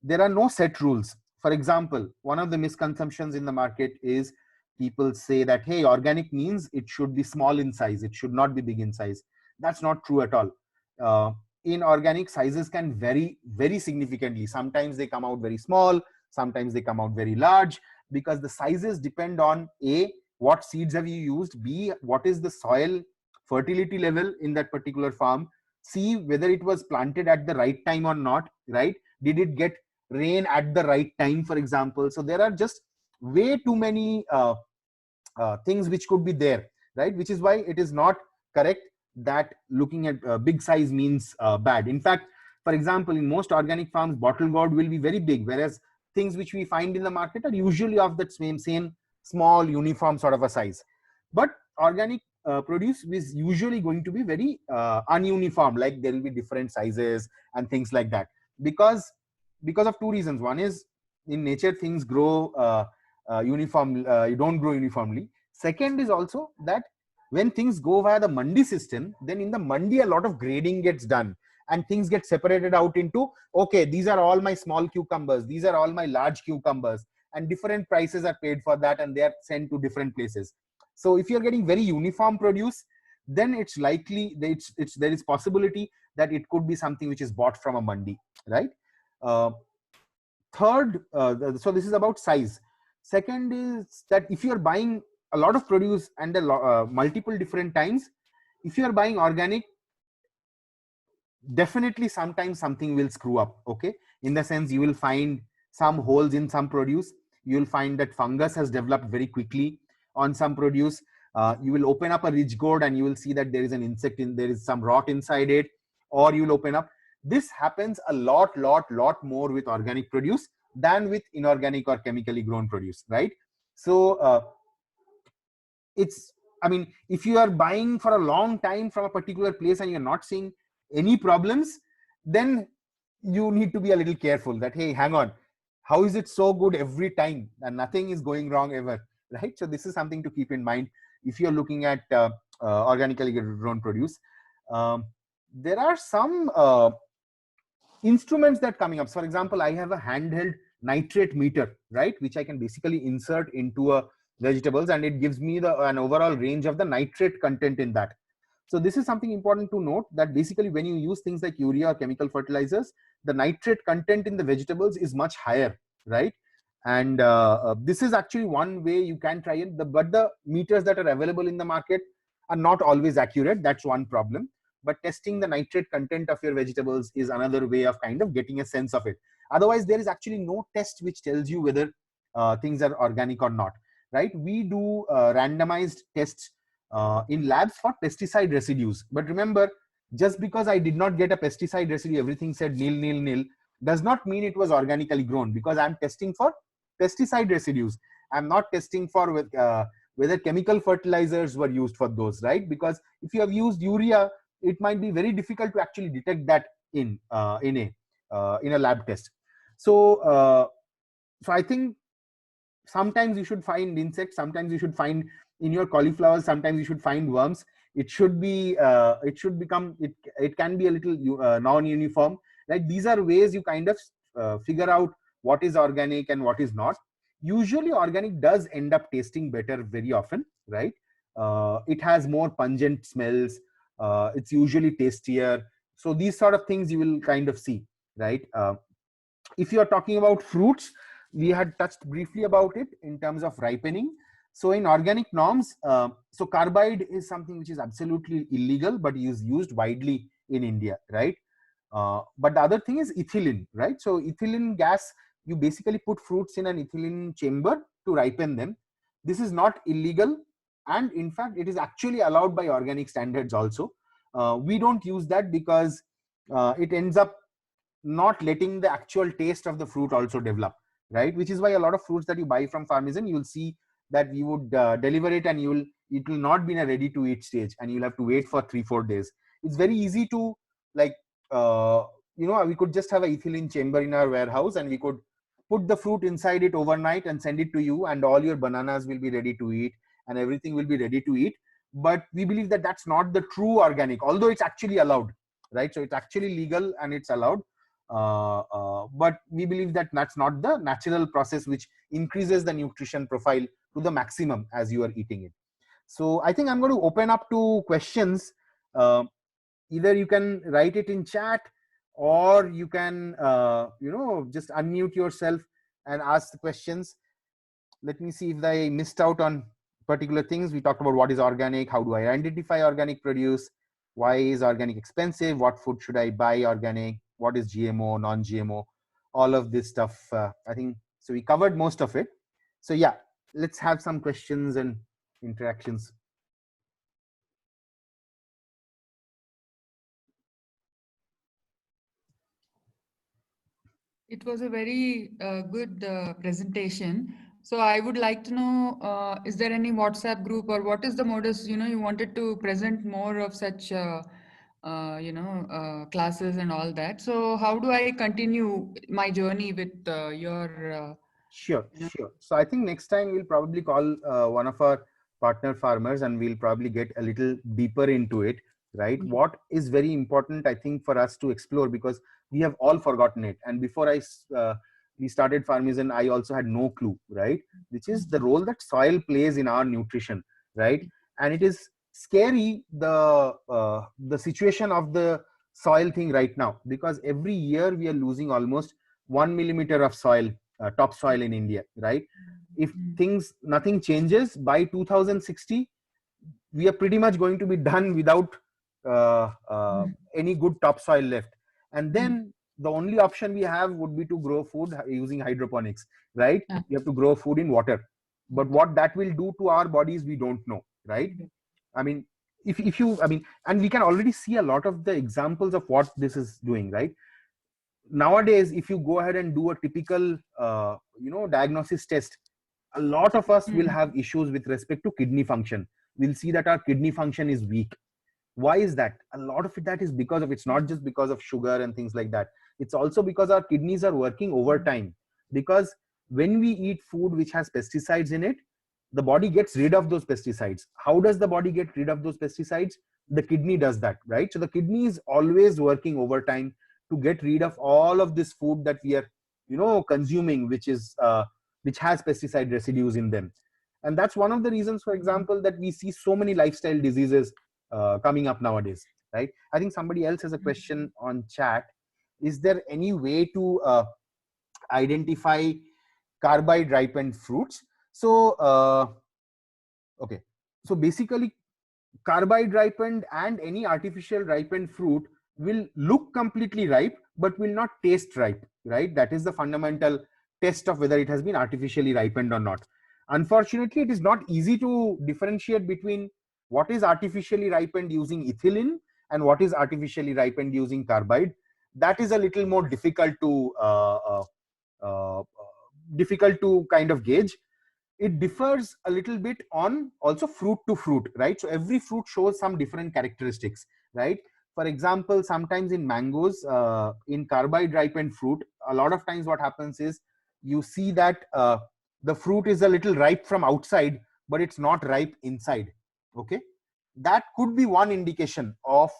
there are no set rules. For example, one of the misconceptions in the market is people say that, hey, organic means it should be small in size. It should not be big in size. That's not true at all. In organic, sizes can vary very significantly. Sometimes they come out very small. Sometimes they come out very large, because the sizes depend on A, what seeds have you used, B, what is the soil fertility level in that particular farm, C, whether it was planted at the right time or not, right? Did it get rain at the right time, for example? So there are just way too many things which could be there, right? Which is why it is not correct that looking at big size means bad. In fact, for example, in most organic farms, bottle gourd will be very big, whereas things which we find in the market are usually of that same small uniform sort of a size. But organic produce is usually going to be very ununiform, like there will be different sizes and things like that, because of two reasons. One is, in nature things grow uniform, you don't grow uniformly. Second is also that when things go via the mandi system, then in the mandi a lot of grading gets done and things get separated out into, okay, these are all my small cucumbers, these are all my large cucumbers, and different prices are paid for that and they are sent to different places. So if you're getting very uniform produce, then it's likely there is possibility that it could be something which is bought from a mandi, right? Third, so this is about size. Second is that if you are buying a lot of produce and multiple different times, if you are buying organic, definitely sometimes something will screw up, okay? In the sense, you will find some holes in some produce. You will find that fungus has developed very quickly on some produce. You will open up a ridge gourd and you will see that there is an insect there is some rot inside it, or you'll open up. This happens a lot more with organic produce than with inorganic or chemically grown produce, right? So I mean, if you are buying for a long time from a particular place and you're not seeing any problems, then you need to be a little careful that, hey, hang on, how is it so good every time and nothing is going wrong ever, right? So this is something to keep in mind if you're looking at organically grown produce. There are some instruments that coming up. For example, I have a handheld nitrate meter, right, which I can basically insert into a vegetables, and it gives me an overall range of the nitrate content in that. So this is something important to note, that basically when you use things like urea or chemical fertilizers, the nitrate content in the vegetables is much higher, right? And this is actually one way you can try it, but the meters that are available in the market are not always accurate. That's one problem. But testing the nitrate content of your vegetables is another way of kind of getting a sense of it. Otherwise, there is actually no test which tells you whether things are organic or not, right? We do randomized tests in labs for pesticide residues. But remember, just because I did not get a pesticide residue, everything said nil, nil, nil, does not mean it was organically grown, because I'm testing for pesticide residues. I'm not testing for whether chemical fertilizers were used for those, right? Because if you have used urea, it might be very difficult to actually detect that in a lab test. So I think sometimes you should find insects, sometimes you should find in your cauliflowers, sometimes you should find worms. It should be it can be a little non-uniform, right? These are ways you kind of figure out what is organic and what is not. Usually organic does end up tasting better very often, right? It has more pungent smells. It's usually tastier. So these sort of things you will kind of see, right? If you are talking about fruits, we had touched briefly about it in terms of ripening. So in organic norms, so carbide is something which is absolutely illegal, but is used widely in India, right? But the other thing is ethylene, right? So ethylene gas, you basically put fruits in an ethylene chamber to ripen them. This is not illegal, and in fact, it is actually allowed by organic standards also. We don't use that because it ends up not letting the actual taste of the fruit also develop, right? Which is why a lot of fruits that you buy from Farmisen, you will see that you would deliver it and it will not be in a ready to eat stage, and you'll have to wait for 3-4 days. It's very easy to, like, we could just have an ethylene chamber in our warehouse, and we could put the fruit inside it overnight and send it to you, and all your bananas will be ready to eat and everything will be ready to eat. But we believe that that's not the true organic, although it's actually allowed, right? So it's actually legal and it's allowed. But we believe that that's not the natural process which increases the nutrition profile to the maximum as you are eating it. So I think I'm going to open up to questions. Either you can write it in chat, or you can just unmute yourself and ask the questions. Let me see if I missed out on particular things. We talked about what is organic, how do I identify organic produce, why is organic expensive, what food should I buy organic, what is GMO, non-GMO, all of this stuff. I think so we covered most of it. So yeah, let's have some questions and interactions. It was a very good presentation. So I would like to know, is there any WhatsApp group, or what is the modus? You wanted to present more of such, classes and all that. So how do I continue my journey with your? Sure. So I think next time we'll probably call one of our partner farmers, and we'll probably get a little deeper into it, right? Mm-hmm. What is very important, I think, for us to explore, because we have all forgotten it. And before we started Farmisen, I also had no clue, right? Which is the role that soil plays in our nutrition, right? And it is scary, the situation of the soil thing right now, because every year we are losing almost 1 millimeter of soil, topsoil in India, right? If nothing changes by 2060, we are pretty much going to be done without any good topsoil left. And then the only option we have would be to grow food using hydroponics, right? You have to grow food in water. But what that will do to our bodies, we don't know, right? I mean, if you, I mean, and we can already see a lot of the examples of what this is doing, right? Nowadays, if you go ahead and do a typical, diagnosis test, a lot of us will have issues with respect to kidney function. We'll see that our kidney function is weak. Why is that? A lot of that is because of, it's not just because of sugar and things like that. It's also because our kidneys are working overtime. Because when we eat food which has pesticides in it, the body gets rid of those pesticides. How does the body get rid of those pesticides? The kidney does that, right? So the kidney is always working overtime to get rid of all of this food that we are, consuming, which is which has pesticide residues in them. And that's one of the reasons, for example, that we see so many lifestyle diseases coming up nowadays, right? I think somebody else has a question on chat. Is there any way to identify carbide ripened fruits? So, okay. So basically, carbide ripened and any artificial ripened fruit will look completely ripe, but will not taste ripe, right? That is the fundamental test of whether it has been artificially ripened or not. Unfortunately, it is not easy to differentiate between what is artificially ripened using ethylene and what is artificially ripened using carbide. That is a little more difficult to kind of gauge. It differs a little bit on also fruit to fruit, right? So every fruit shows some different characteristics, right? For example, sometimes in mangoes, in carbide ripened fruit, a lot of times what happens is you see that the fruit is a little ripe from outside, but it's not ripe inside. Okay, that could be one indication of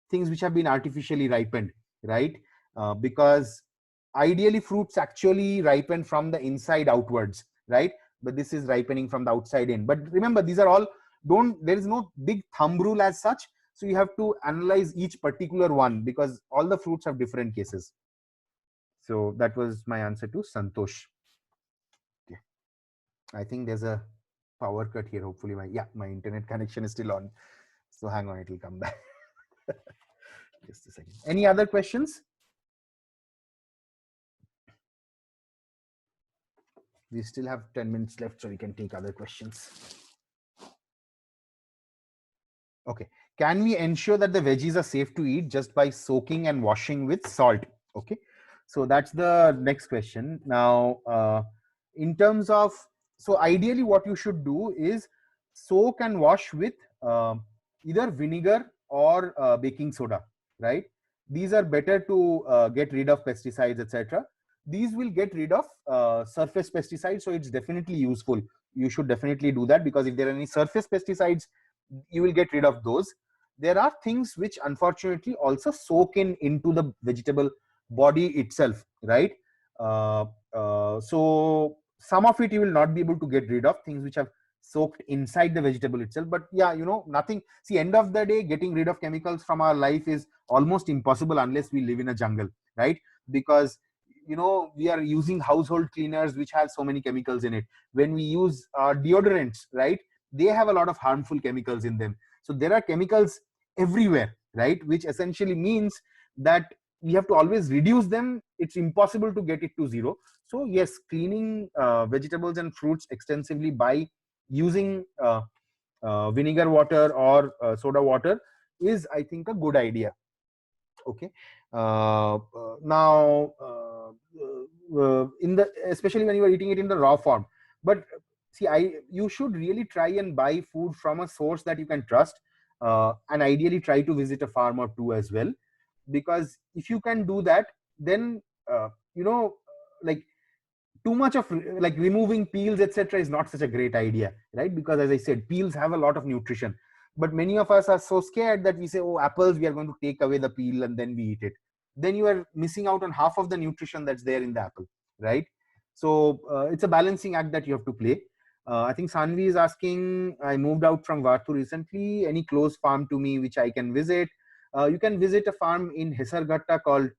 things which have been artificially ripened, right? Because ideally fruits actually ripen from the inside outwards, right? But this is ripening from the outside in. But remember, these are all, there is no big thumb rule as such. So you have to analyze each particular one because all the fruits have different cases. So that was my answer to Santosh. Okay. I think there's a power cut here. Hopefully my internet connection is still on. So hang on, it will come back. Just a second. Any other questions? We still have 10 minutes left, so we can take other questions. Okay. Can we ensure that the veggies are safe to eat just by soaking and washing with salt? Okay. So that's the next question. Now, in terms of, so ideally what you should do is soak and wash with either vinegar or baking soda, right? These are better to get rid of pesticides, etc. These will get rid of surface pesticides, so it's definitely useful. You should definitely do that because if there are any surface pesticides, you will get rid of those. There are things which unfortunately also soak into the vegetable body itself, right? So some of it you will not be able to get rid of, things which have soaked inside the vegetable itself. But yeah, nothing. See, end of the day, getting rid of chemicals from our life is almost impossible unless we live in a jungle, right? Because we are using household cleaners which have so many chemicals in it. When we use deodorants, right, they have a lot of harmful chemicals in them. So there are chemicals everywhere, right, which essentially means that we have to always reduce them. It's impossible to get it to zero. So yes, cleaning vegetables and fruits extensively by using vinegar water or soda water is, I think, a good idea. Okay. Now, especially when you are eating it in the raw form. But see, you should really try and buy food from a source that you can trust, and ideally try to visit a farm or two as well. Because if you can do that, then like too much of like removing peels, etc., is not such a great idea, right? Because as I said, peels have a lot of nutrition. But many of us are so scared that we say, oh, apples, we are going to take away the peel and then we eat it. Then you are missing out on half of the nutrition that's there in the apple, right? So it's a balancing act that you have to play. I think Sanvi is asking, I moved out from Varthu recently. Any close farm to me which I can visit? you can visit a farm in Hesarghatta called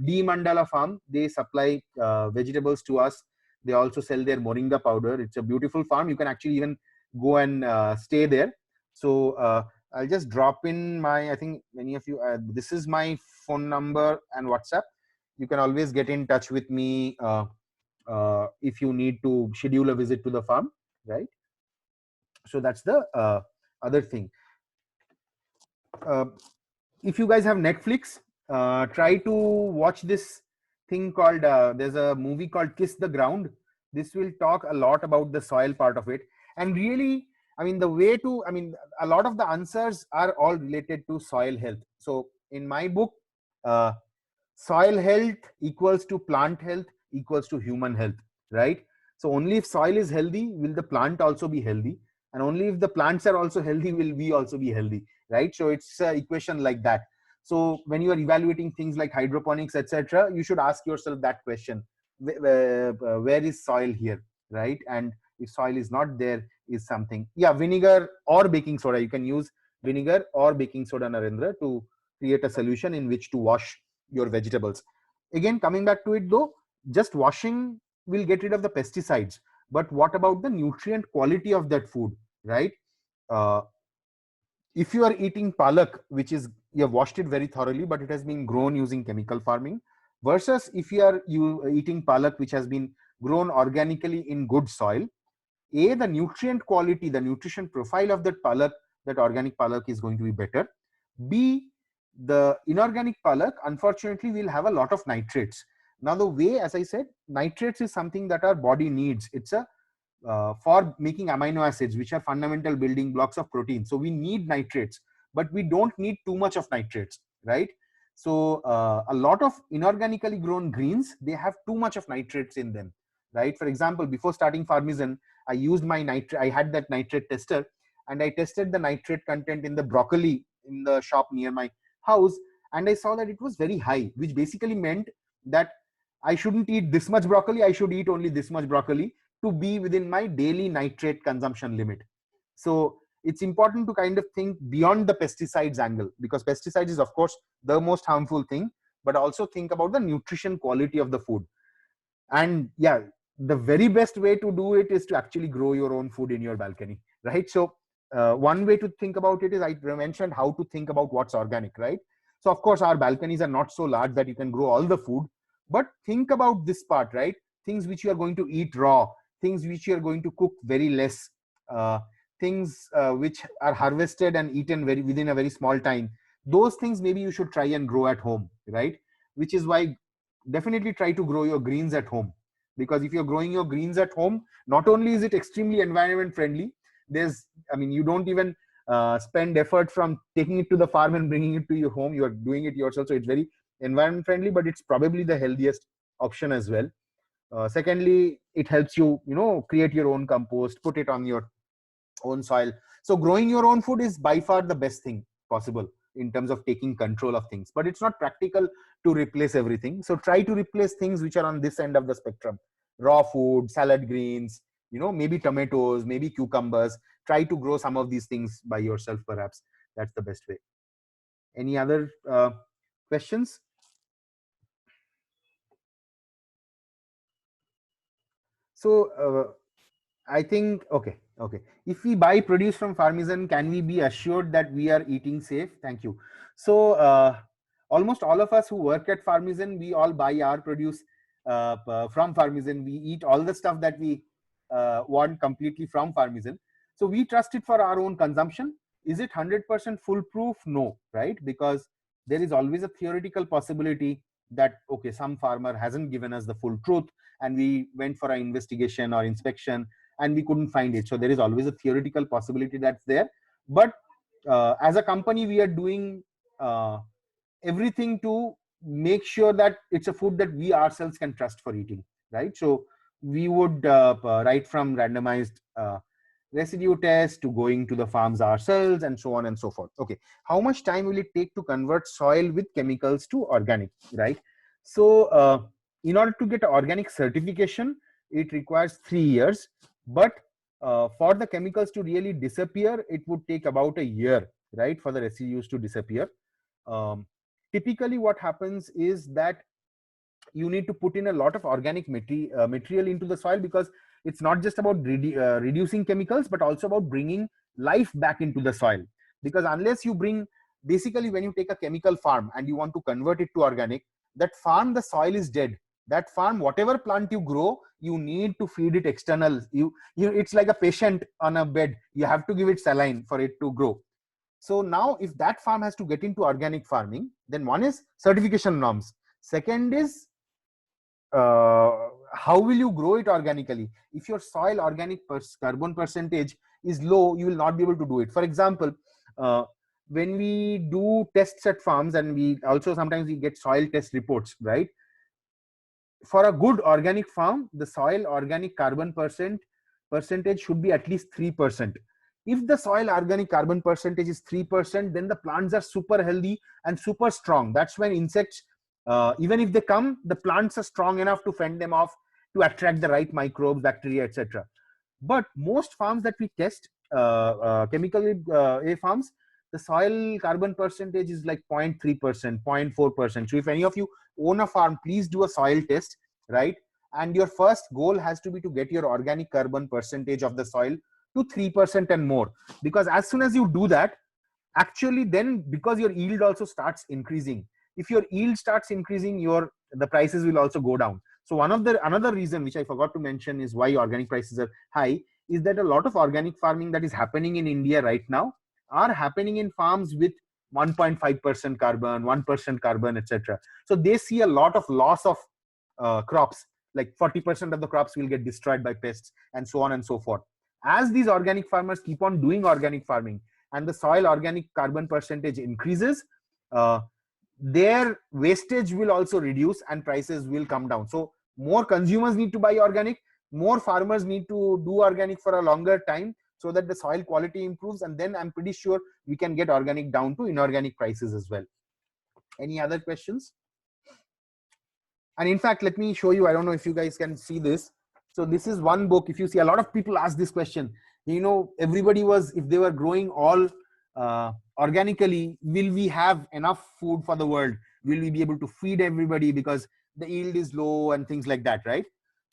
D Mandala Farm. They supply vegetables to us. They also sell their moringa powder. It's a beautiful farm. You can actually even go and stay there. So I'll just drop in my, I think many of you, this is my phone number and WhatsApp. You can always get in touch with me if you need to schedule a visit to the farm, right? So that's the other thing. If you guys have Netflix, try to watch this thing called, there's a movie called Kiss the Ground. This will talk a lot about the soil part of it. And really, I mean, the way to, I mean, a lot of the answers are all related to soil health. So in my book, soil health equals to plant health equals to human health, right? So only if soil is healthy, will the plant also be healthy. And only if the plants are also healthy, will we also be healthy, right? So it's an equation like that. So when you are evaluating things like hydroponics, etc., you should ask yourself that question: where is soil here, right? And if soil is not there, is something, yeah, vinegar or baking soda. You can use vinegar or baking soda, Narendra, to create a solution in which to wash your vegetables. Again, coming back to it though, just washing will get rid of the pesticides. But what about the nutrient quality of that food, right? If you are eating palak, which is, you have washed it very thoroughly, but it has been grown using chemical farming, versus if you are eating palak, which has been grown organically in good soil, A, the nutrient quality, the nutrition profile of that palak, that organic palak, is going to be better. B, the inorganic palak, unfortunately, will have a lot of nitrates. Now, the way, as I said, nitrates is something that our body needs. It's a for making amino acids, which are fundamental building blocks of protein. So we need nitrates, but we don't need too much of nitrates, right? So a lot of inorganically grown greens, they have too much of nitrates in them, right? For example, before starting Farmizan, I used my nitrate, I had that nitrate tester, and I tested the nitrate content in the broccoli in the shop near my house, and I saw that it was very high, which basically meant that I shouldn't eat this much broccoli, I should eat only this much broccoli to be within my daily nitrate consumption limit. So it's important to kind of think beyond the pesticides angle, because pesticides is of course the most harmful thing, but also think about the nutrition quality of the food. And yeah, the very best way to do it is to actually grow your own food in your balcony, right? So one way to think about it is, I mentioned how to think about what's organic, right? So of course our balconies are not so large that you can grow all the food, but think about this part, right? Things which you are going to eat raw, things which you are going to cook very less, things which are harvested and eaten within a very small time. Those things maybe you should try and grow at home, right? Which is why definitely try to grow your greens at home, because if you're growing your greens at home, not only is it extremely environment friendly, I mean, you don't even spend effort from taking it to the farm and bringing it to your home. You are doing it yourself, so it's very environment friendly, but it's probably the healthiest option as well. Secondly, it helps you, create your own compost, put it on your own soil. So growing your own food is by far the best thing possible in terms of taking control of things, but it's not practical to replace everything. So try to replace things which are on this end of the spectrum: raw food, salad greens, maybe tomatoes, maybe cucumbers. Try to grow some of these things by yourself, perhaps. That's the best way. Any other questions? So I think, okay. If we buy produce from Farmizan, can we be assured that we are eating safe? Thank you. So almost all of us who work at Farmizan, we all buy our produce from Farmizan. We eat all the stuff that we want completely from Farmizan. So we trust it for our own consumption. Is it 100% foolproof? No, right? Because there is always a theoretical possibility that, okay, some farmer hasn't given us the full truth, and we went for an investigation or inspection and we couldn't find it. So there is always a theoretical possibility that's there. But as a company, we are doing everything to make sure that it's a food that we ourselves can trust for eating, right? So we would right from randomized residue test to going to the farms ourselves and so on and so forth. Okay, how much time will it take to convert soil with chemicals to organic, right? So in order to get organic certification, it requires 3 years, but for the chemicals to really disappear, it would take about a year, right, for the residues to disappear. Typically what happens is that you need to put in a lot of organic material into the soil, because it's not just about reducing chemicals, but also about bringing life back into the soil. Because unless you bring, basically when you take a chemical farm and you want to convert it to organic, that farm, the soil is dead. That farm, whatever plant you grow, you need to feed it external. It's like a patient on a bed. You have to give it saline for it to grow. So now if that farm has to get into organic farming, then one is certification norms. Second is how will you grow it organically? If your soil organic carbon percentage is low, you will not be able to do it. For example, when we do tests at farms, and we also sometimes we get soil test reports, right? For a good organic farm, the soil organic carbon percentage should be at least 3%. If the soil organic carbon percentage is 3%, then the plants are super healthy and super strong. That's when insects, even if they come, the plants are strong enough to fend them off, to attract the right microbes, bacteria, etc. But most farms that we test, chemical farms, the soil carbon percentage is like 0.3%, 0.4%. So if any of you own a farm, please do a soil test, right? And your first goal has to be to get your organic carbon percentage of the soil to 3% and more. Because as soon as you do that, actually then, because your yield also starts increasing. If your yield starts increasing, the prices will also go down. So another reason which I forgot to mention is why organic prices are high, is that a lot of organic farming that is happening in India right now are happening in farms with 1.5% carbon, 1% carbon, etc. So they see a lot of loss of crops, like 40% of the crops will get destroyed by pests, and so on and so forth. As these organic farmers keep on doing organic farming and the soil organic carbon percentage increases, their wastage will also reduce and prices will come down. So more consumers need to buy organic, more farmers need to do organic for a longer time, so that the soil quality improves, and then I'm pretty sure we can get organic down to inorganic prices as well. Any other questions? And in fact, let me show you, I don't know if you guys can see this. So this is one book. If you see, a lot of people ask this question, everybody was, if they were growing all organically, will we have enough food for the world? Will we be able to feed everybody, because the yield is low and things like that, right?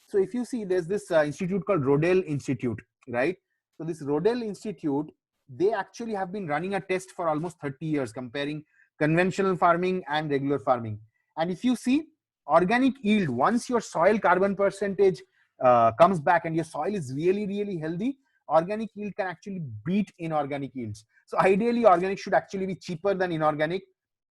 So if you see, there's this institute called Rodale Institute, right? So this Rodale Institute, they actually have been running a test for almost 30 years, comparing conventional farming and regular farming. And if you see, organic yield, once your soil carbon percentage comes back and your soil is really, really healthy, organic yield can actually beat inorganic yields. So ideally, organic should actually be cheaper than inorganic,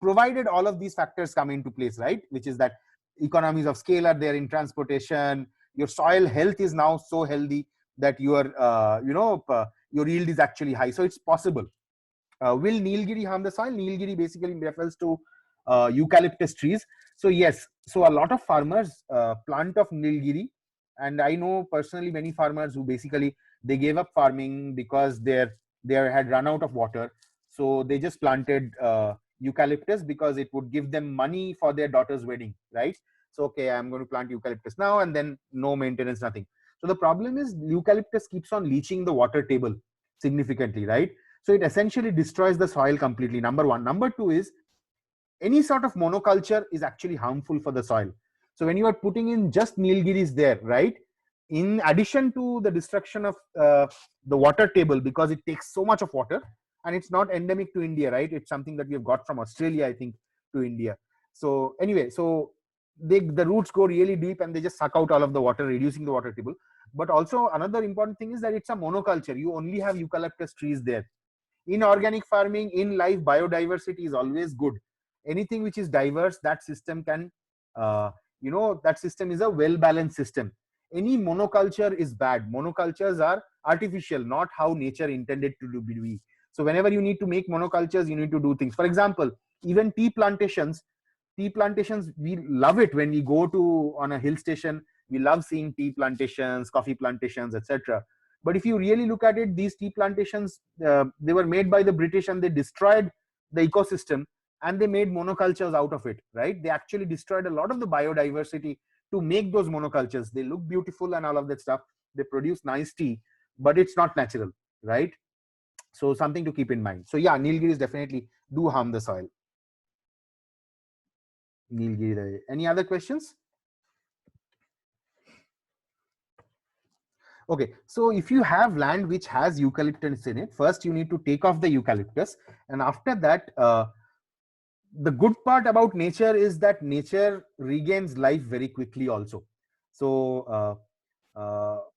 provided all of these factors come into place, right? Which is that economies of scale are there in transportation, your soil health is now so healthy that your yield is actually high. So it's possible. Will Nilgiri harm the soil? Nilgiri basically refers to eucalyptus trees. So yes, so a lot of farmers plant of Nilgiri, and I know personally many farmers who basically they gave up farming because they had run out of water. So they just planted eucalyptus because it would give them money for their daughter's wedding, right? So okay, I'm going to plant eucalyptus now, and then no maintenance, nothing. So the problem is eucalyptus keeps on leaching the water table significantly, right? So it essentially destroys the soil completely, number one. Number two is, any sort of monoculture is actually harmful for the soil. So when you are putting in just Nilgiris there, right, in addition to the destruction of the water table, because it takes so much of water, and it's not endemic to India, right? It's something that we have got from Australia, I think, to India. So anyway, so the roots go really deep and they just suck out all of the water, reducing the water table. But also another important thing is that it's a monoculture. You only have eucalyptus trees there. In organic farming, in life, biodiversity is always good. Anything which is diverse, that system can, that system is a well-balanced system. Any monoculture is bad. Monocultures are artificial, not how nature intended to be. So whenever you need to make monocultures, you need to do things. For example, even tea plantations, we love it when we go to on a hill station. We love seeing tea plantations, coffee plantations, etc. But if you really look at it, these tea plantations, they were made by the British, and they destroyed the ecosystem, and they made monocultures out of it, right? They actually destroyed a lot of the biodiversity to make those monocultures. They look beautiful and all of that stuff. They produce nice tea, but it's not natural, right? So something to keep in mind. So yeah, Nilgiris definitely do harm the soil. Nilgiri. Any other questions? Okay, so if you have land which has eucalyptus in it, first you need to take off the eucalyptus, and after that, the good part about nature is that nature regains life very quickly also. So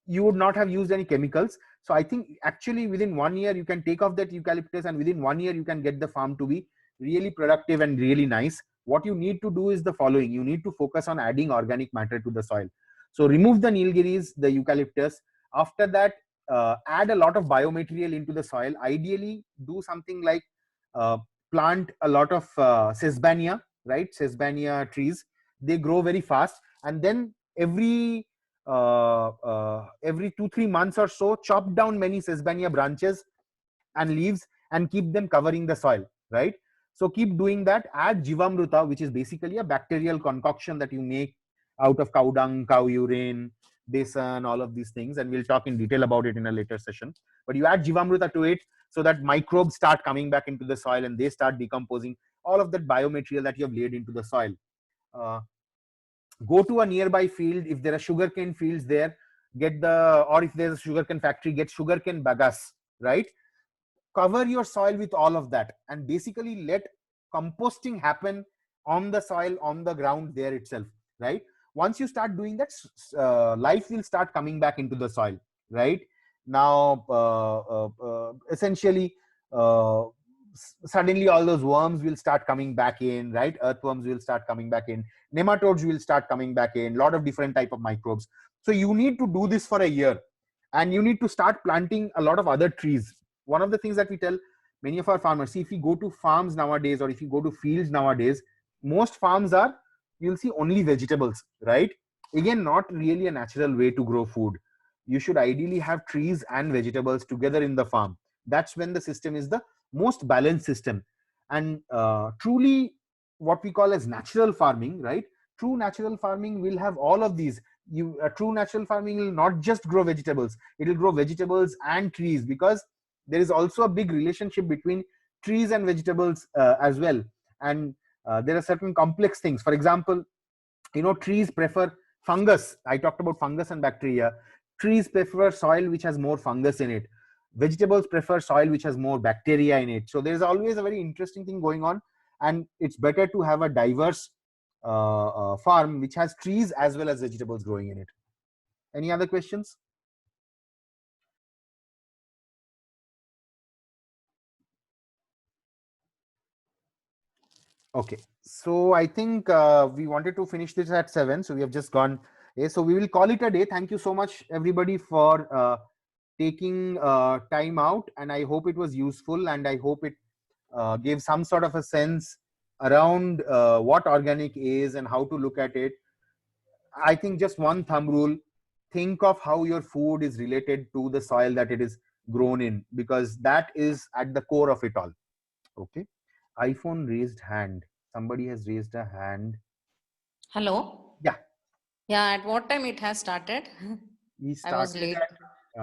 you would not have used any chemicals. So I think actually within 1 year you can take off that eucalyptus, and within 1 year you can get the farm to be really productive and really nice. What you need to do is the following: you need to focus on adding organic matter to the soil. So remove the Nilgiris, the eucalyptus. After that, add a lot of biomaterial into the soil. Ideally, do something like plant a lot of Sesbania, right? Sesbania trees. They grow very fast, and then every 2-3 months or so, chop down many Sesbania branches and leaves and keep them covering the soil, right? So keep doing that. Add Jivamruta, which is basically a bacterial concoction that you make out of cow dung, cow urine, besan, all of these things, and we'll talk in detail about it in a later session. But you add Jivamruta to it so that microbes start coming back into the soil and they start decomposing all of that biomaterial that you have laid into the soil. Go to a nearby field. If there are sugarcane fields there, or if there's a sugarcane factory, get sugarcane bagasse, right? Cover your soil with all of that, and basically let composting happen on the soil, on the ground there itself, right? Once you start doing that, life will start coming back into the soil, right? Now, essentially, suddenly all those worms will start coming back in, right? Earthworms will start coming back in. Nematodes will start coming back in. A lot of different type of microbes. So you need to do this for a year, and you need to start planting a lot of other trees. One of the things that we tell many of our farmers, see, if you go to farms nowadays, or if you go to fields nowadays, most farms are, you'll see only vegetables, right? Again, not really a natural way to grow food. You should ideally have trees and vegetables together in the farm. That's when the system is the most balanced system. And truly what we call as natural farming, right? True natural farming will have all of these. True natural farming will not just grow vegetables, it will grow vegetables and trees, because there is also a big relationship between trees and vegetables as well. And there are certain complex things. For example, trees prefer fungus. I talked about fungus and bacteria. Trees prefer soil which has more fungus in it. Vegetables prefer soil which has more bacteria in it. So there's always a very interesting thing going on, and it's better to have a diverse farm which has trees as well as vegetables growing in it. Any other questions? Okay, so I think we wanted to finish this at 7, so we have just gone. So we will call it a day. Thank you so much, everybody, for taking time out, and I hope it was useful, and I hope it gave some sort of a sense around what organic is and how to look at it. I think just one thumb rule: think of how your food is related to the soil that it is grown in, because that is at the core of it all. Okay. iPhone raised hand. Somebody has raised a hand. Hello. Yeah. Yeah. At what time it has started? I was late.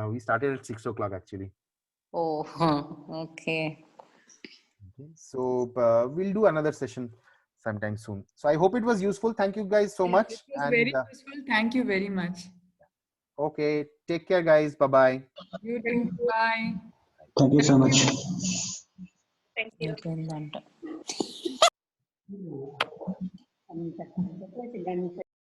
We started at 6 o'clock actually. Oh, okay. So we'll do another session sometime soon. So I hope it was useful. Thank you guys so much. It was very useful. Thank you very much. Okay. Take care, guys. Bye-bye. You too. Bye. Thank you so much. Thank you. Okay,